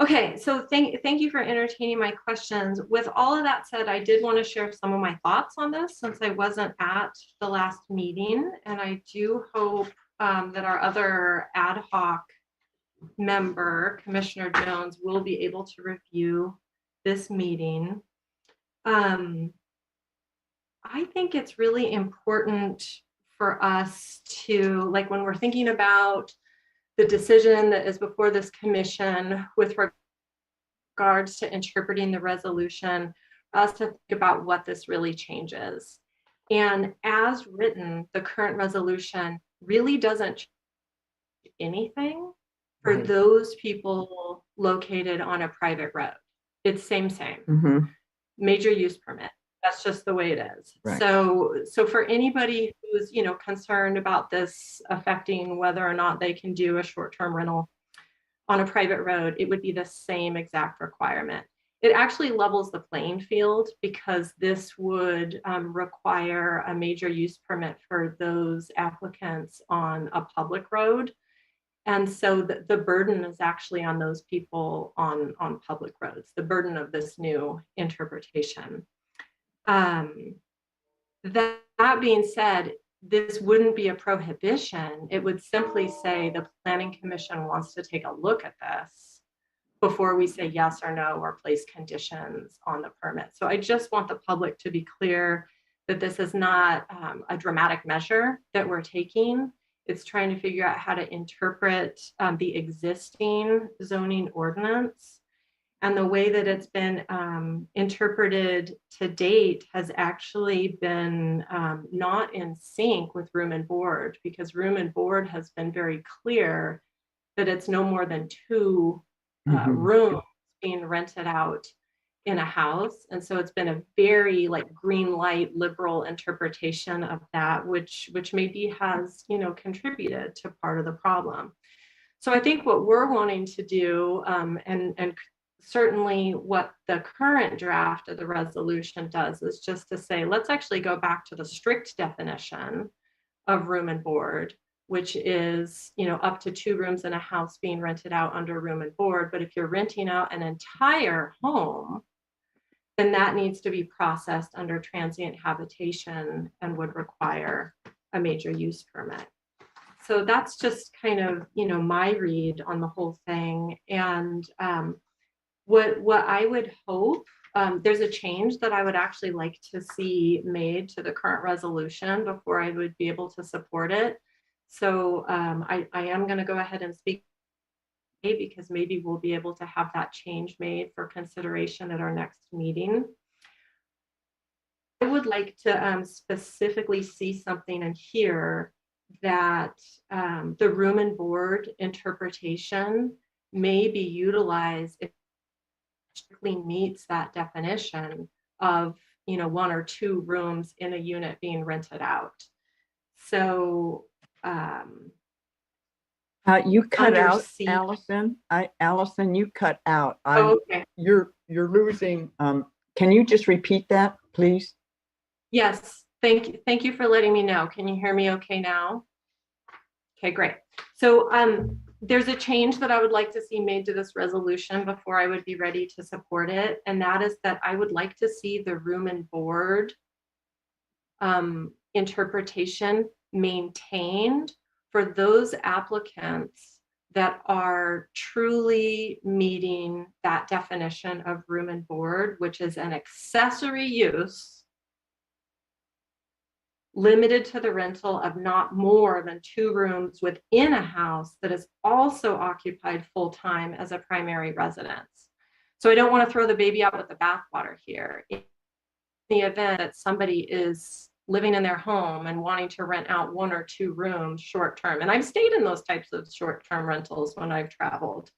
Okay, so thank you for entertaining my questions. With all of that said, I did want to share some of my thoughts on this since I wasn't at the last meeting, and I do hope that our other ad hoc member, Commissioner Jones, will be able to review this meeting. I think it's really important for us to, like, when we're thinking about the decision that is before this commission with regards to interpreting the resolution, us to think about what this really changes. And as written, the current resolution really doesn't change anything for those people located on a private road. It's same. Mm-hmm. Major use permit. That's just the way it is. Right. So for anybody who's, concerned about this affecting whether or not they can do a short-term rental on a private road, it would be the same exact requirement. It actually levels the playing field because this would require a major use permit for those applicants on a public road. And so the burden is actually on those people on public roads, the burden of this new interpretation. That being said, this wouldn't be a prohibition. It would simply say the Planning Commission wants to take a look at this before we say yes or no or place conditions on the permit. So I just want the public to be clear that this is not a dramatic measure that we're taking. It's trying to figure out how to interpret the existing zoning ordinance. And the way that it's been interpreted to date has actually been not in sync with Room and Board, because Room and Board has been very clear that it's no more than two rooms being rented out. in a house. And so it's been a very like green light liberal interpretation of that, which maybe has, contributed to part of the problem. So I think what we're wanting to do, and certainly what the current draft of the resolution does, is just to say, let's actually go back to the strict definition of room and board, which is, up to 2 rooms in a house being rented out under room and board. But if you're renting out an entire home, then that needs to be processed under transient habitation and would require a major use permit. So that's just kind of, my read on the whole thing. And what I would hope, there's a change that I would actually like to see made to the current resolution before I would be able to support it. So I am going to go ahead and speak, because maybe we'll be able to have that change made for consideration at our next meeting. I would like to specifically see something in here that the room and board interpretation may be utilized if it strictly meets that definition of 1 or 2 rooms in a unit being rented out. So you cut out, C. Allison. Allison, you cut out. Okay. You're losing. Can you just repeat that, please? Yes. Thank you for letting me know. Can you hear me okay now? Okay, great. So there's a change that I would like to see made to this resolution before I would be ready to support it. And that is that I would like to see the room and board interpretation maintained for those applicants that are truly meeting that definition of room and board, which is an accessory use limited to the rental of not more than 2 rooms within a house that is also occupied full-time as a primary residence. So I don't want to throw the baby out with the bathwater here. In the event that somebody is living in their home and wanting to rent out 1 or 2 rooms short-term, and I've stayed in those types of short-term rentals when I've traveled.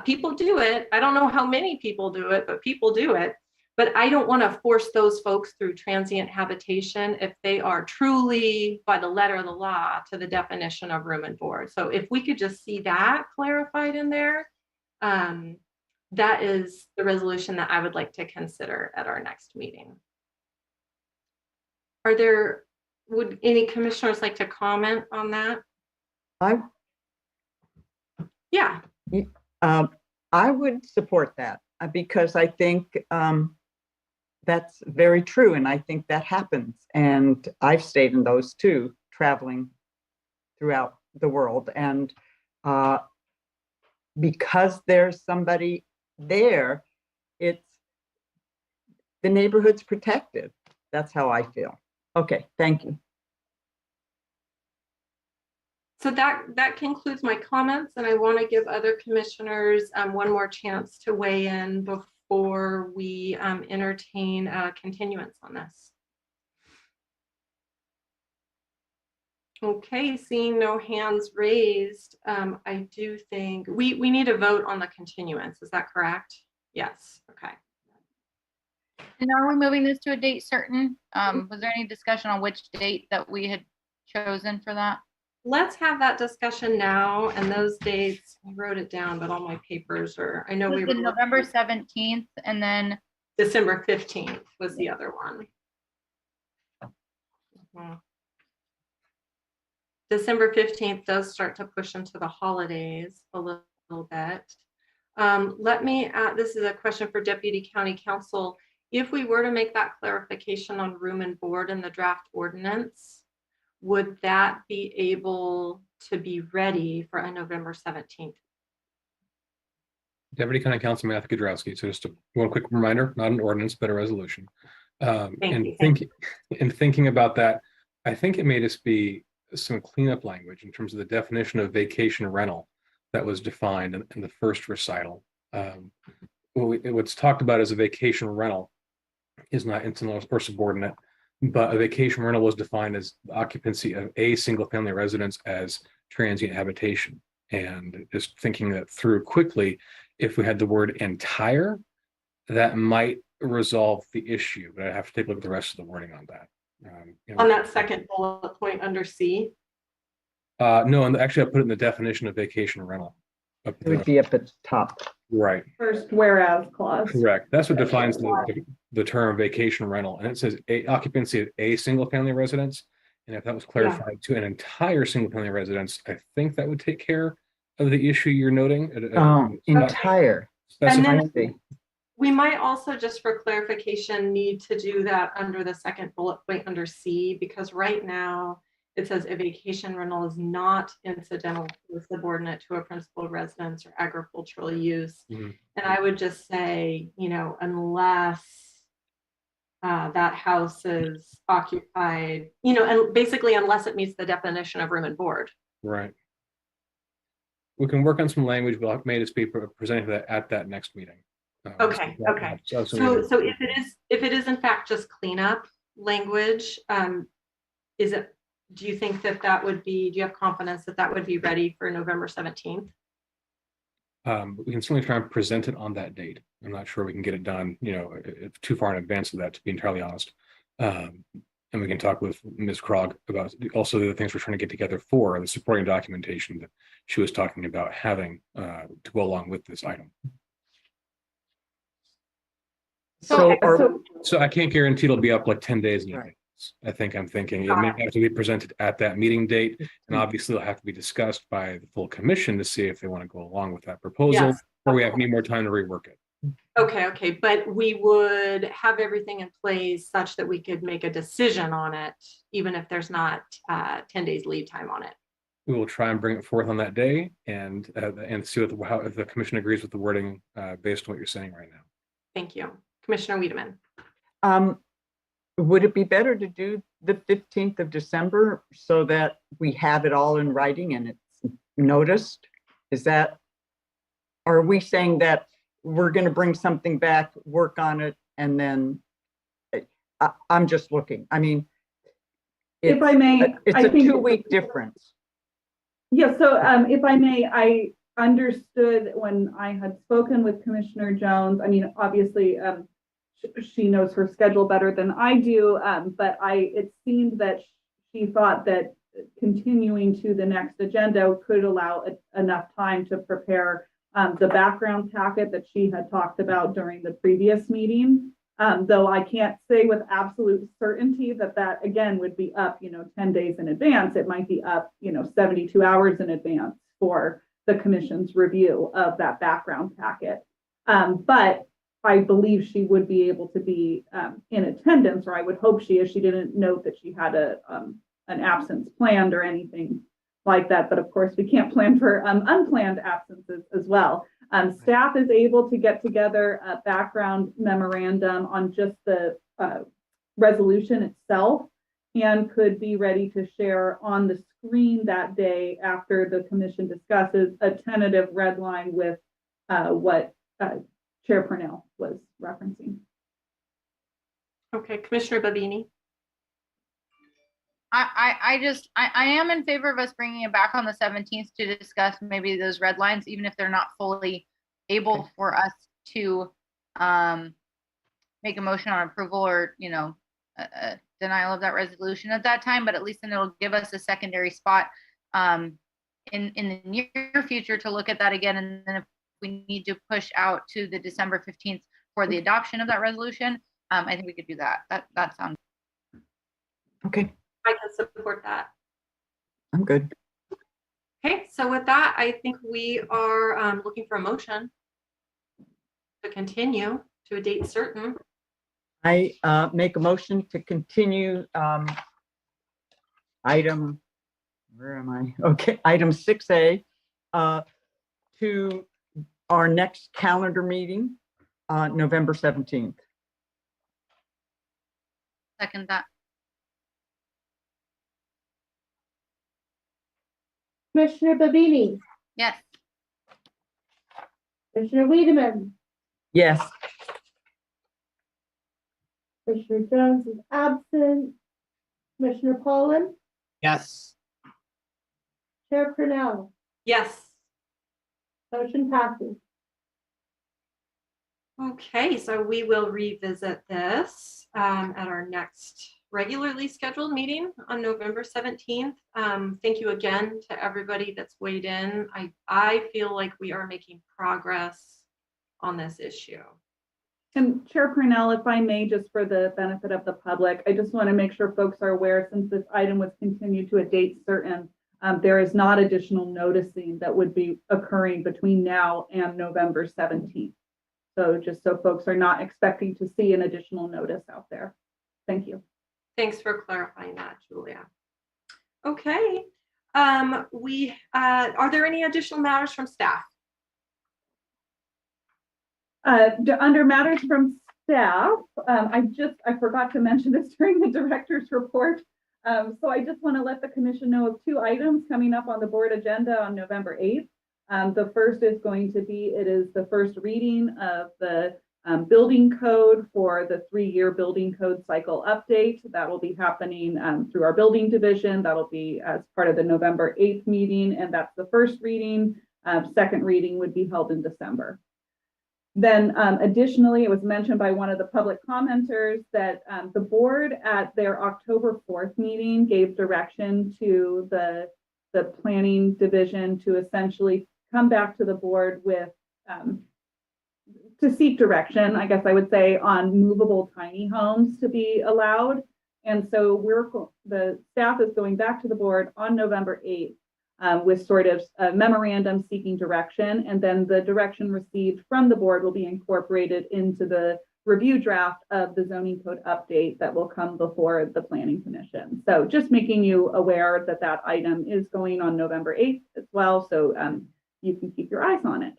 People do it. I don't know how many people do it, but people do it. But I don't want to force those folks through transient habitation if they are truly, by the letter of the law, to the definition of room and board. So if we could just see that clarified in there, that is the resolution that I would like to consider at our next meeting. Would any commissioners like to comment on that? Yeah. I would support that because I think that's very true. And I think that happens. And I've stayed in those too, traveling throughout the world. And because there's somebody there, the neighborhood's protected. That's how I feel. Okay, thank you. So that concludes my comments, and I want to give other commissioners one more chance to weigh in before we entertain continuance on this. Okay, seeing no hands raised, I do think we need a vote on the continuance. Is that correct? Yes. Okay. And are we moving this to a date certain? Was there any discussion on which date that we had chosen for that? Let's have that discussion now. And those dates, I wrote it down, but all my papers are, I know we were November 17th and then December 15th was the other one. December 15th does start to push into the holidays a little bit. Let me add, this is a question for Deputy County Counsel. If we were to make that clarification on room and board in the draft ordinance, would that be able to be ready for a November 17th? Deputy County Counsel Matthew Kudrowski. So just one quick reminder, not an ordinance, but a resolution. In thinking about that, I think it may just be some cleanup language in terms of the definition of vacation rental that was defined in the first recital. What's talked about as a vacation rental is not incidental or subordinate, but a vacation rental was defined as the occupancy of a single family residence as transient habitation. And just thinking that through quickly, if we had the word entire, that might resolve the issue, but I have to take a look at the rest of the wording on that. On that second bullet point under C. No, and actually I put it in the definition of vacation rental. Up It would there. be up at the top. Right. First whereas clause. Correct. That's what defines the term vacation rental. And it says occupancy of a single family residence. And if that was clarified to an entire single family residence, I think that would take care of the issue you're noting. Entire. And then Specificity. we might also, just for clarification, need to do that under the second bullet point under C, because right now it says a vacation rental is not incidental or subordinate to a principal residence or agricultural use. Mm-hmm. And I would just say, unless that house is occupied, and basically unless it meets the definition of room and board. Right. We can work on some language, but I've made us be presenting that at that next meeting. Okay. So if it is in fact just cleanup language, do you think that would be, do you have confidence that would be ready for November 17th? We can certainly try and present it on that date. I'm not sure we can get it done, too far in advance of that, to be entirely honest. And we can talk with Ms. Krog about also the things we're trying to get together for the supporting documentation that she was talking about having to go along with this item. So I can't guarantee it'll be up like 10 days in advance. I'm thinking it may have to be presented at that meeting date, and obviously it'll have to be discussed by the full commission to see if they want to go along with that proposal, or we have need more time to rework it. Okay, but we would have everything in place such that we could make a decision on it, even if there's not 10 days lead time on it. We will try and bring it forth on that day and see if the commission agrees with the wording based on what you're saying right now. Thank you. Commissioner Wiedemann. Would it be better to do the 15th of December so that we have it all in writing and it's noticed? Are we saying that we're going to bring something back, work on it, and then I'm just looking. I mean, if I may, it's a 2-week difference. Yeah, so if I may, I understood when I had spoken with Commissioner Jones, I mean, obviously, she knows her schedule better than I do, but it seemed that she thought that continuing to the next agenda could allow enough time to prepare the background packet that she had talked about during the previous meeting. Though I can't say with absolute certainty that again would be up, 10 days in advance. It might be up, 72 hours in advance for the commission's review of that background packet. But I believe she would be able to be in attendance, or I would hope she is. She didn't note that she had an absence planned or anything like that. But of course, we can't plan for unplanned absences as well. Staff is able to get together a background memorandum on just the resolution itself and could be ready to share on the screen that day after the commission discusses a tentative red line with what Chair Purnell was referencing. Okay, Commissioner Babini. I am in favor of us bringing it back on the 17th to discuss maybe those red lines, even if they're not fully able for us to make a motion on approval or, a denial of that resolution at that time, but at least then it'll give us a secondary spot in the near future to look at that again. And then if we need to push out to the December 15th for the adoption of that resolution, I think we could do that. That sounds okay. I can support that. I'm good. Okay, so with that, I think we are looking for a motion to continue to a date certain. I make a motion to continue item, where am I? Okay, item 6A to our next calendar meeting, November 17th. second that. Commissioner Babini, Yes. Commissioner Wiedemann, Yes. Commissioner Jones is absent. Commissioner Pollan, Yes. Chair Purnell, Yes. motion passes. Okay, so we will revisit this at our next regularly scheduled meeting on November 17th. Thank you again to everybody that's weighed in. I feel like we are making progress on this issue. And Chair Purnell, if I may, just for the benefit of the public, I just want to make sure folks are aware, since this item was continued to a date certain, there is not additional noticing that would be occurring between now and November 17th. So just so folks are not expecting to see an additional notice out there. Thank you. Thanks for clarifying that, Julia. Okay, are there any additional matters from staff? Under matters from staff, I forgot to mention this during the director's report. So I just want to let the commission know of 2 items coming up on the board agenda on November 8th. The first is going to be, it is the first reading of the building code for the 3-year building code cycle update. That will be happening through our building division. That'll be as part of the November 8th meeting, and that's the first reading. Second reading would be held in December. Then additionally, it was mentioned by one of the public commenters that the board at their October 4th meeting gave direction to the planning division to essentially come back to the board with, to seek direction, I guess I would say, on movable tiny homes to be allowed. And so the staff is going back to the board on November 8th with sort of a memorandum seeking direction. And then the direction received from the board will be incorporated into the review draft of the zoning code update that will come before the planning commission. So just making you aware that that item is going on November 8th as well. So you can keep your eyes on it.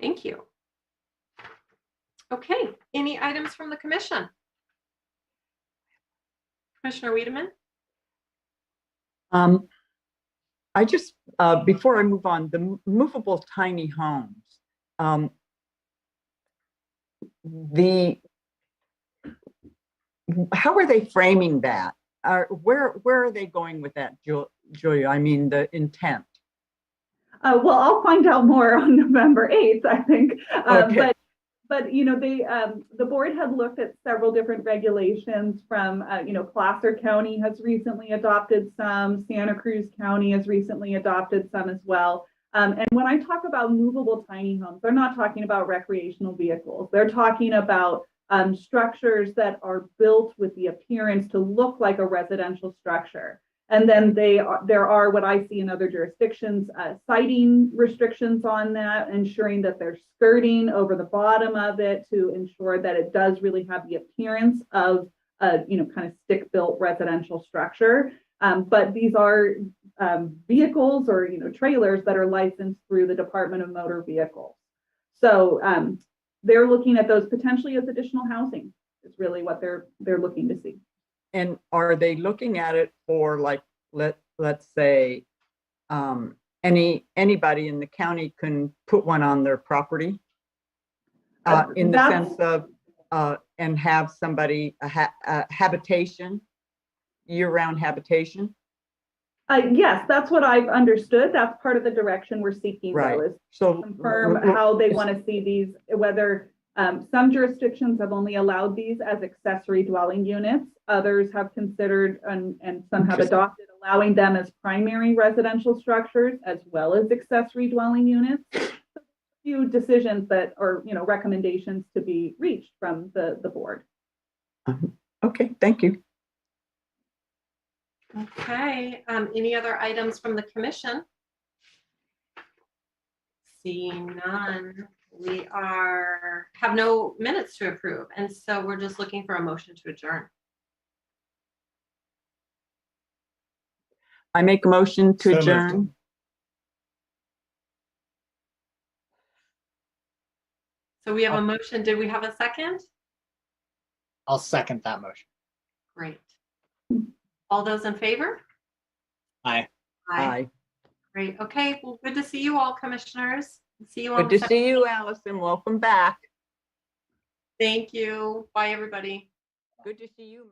Thank you. Okay, any items from the commission? Commissioner Wiedemann? I just, before I move on, the movable tiny homes, how are they framing that? Where are they going with that, Julia? I mean, the intent. Well, I'll find out more on November 8th, I think. Okay. But you know, the board had looked at several different regulations from, you know, Placer County has recently adopted some, Santa Cruz County has recently adopted some as well. And when I talk about movable tiny homes, they're not talking about recreational vehicles. They're talking about structures that are built with the appearance to look like a residential structure. And then there are what I see in other jurisdictions, siting restrictions on that, ensuring that there's skirting over the bottom of it to ensure that it does really have the appearance of a, you know, kind of stick-built residential structure. But these are vehicles or, you know, trailers that are licensed through the Department of Motor Vehicles. So they're looking at those potentially as additional housing is really what they're looking to see. And are they looking at it for, like, let's say anybody in the county can put one on their property in the sense of and have somebody a habitation, year-round habitation? Yes, that's what I've understood. That's part of the direction we're seeking, Right. though, is So to confirm how they want to see these, whether some jurisdictions have only allowed these as accessory dwelling units. Others have considered and some have adopted allowing them as primary residential structures as well as accessory dwelling units. A few decisions that are, you know, recommendations to be reached from the board. Okay, thank you. Okay, any other items from the commission? Seeing none, we have no minutes to approve, and so we're just looking for a motion to adjourn. I make a motion to So moved. adjourn. So we have a motion. Did we have a second? I'll second that motion. Great. All those in favor? Aye. Aye. Great. Okay. Well, good to see you all, commissioners. See you on Good the to see you, Allison. Welcome back. Thank you. Bye, everybody. Good to see you.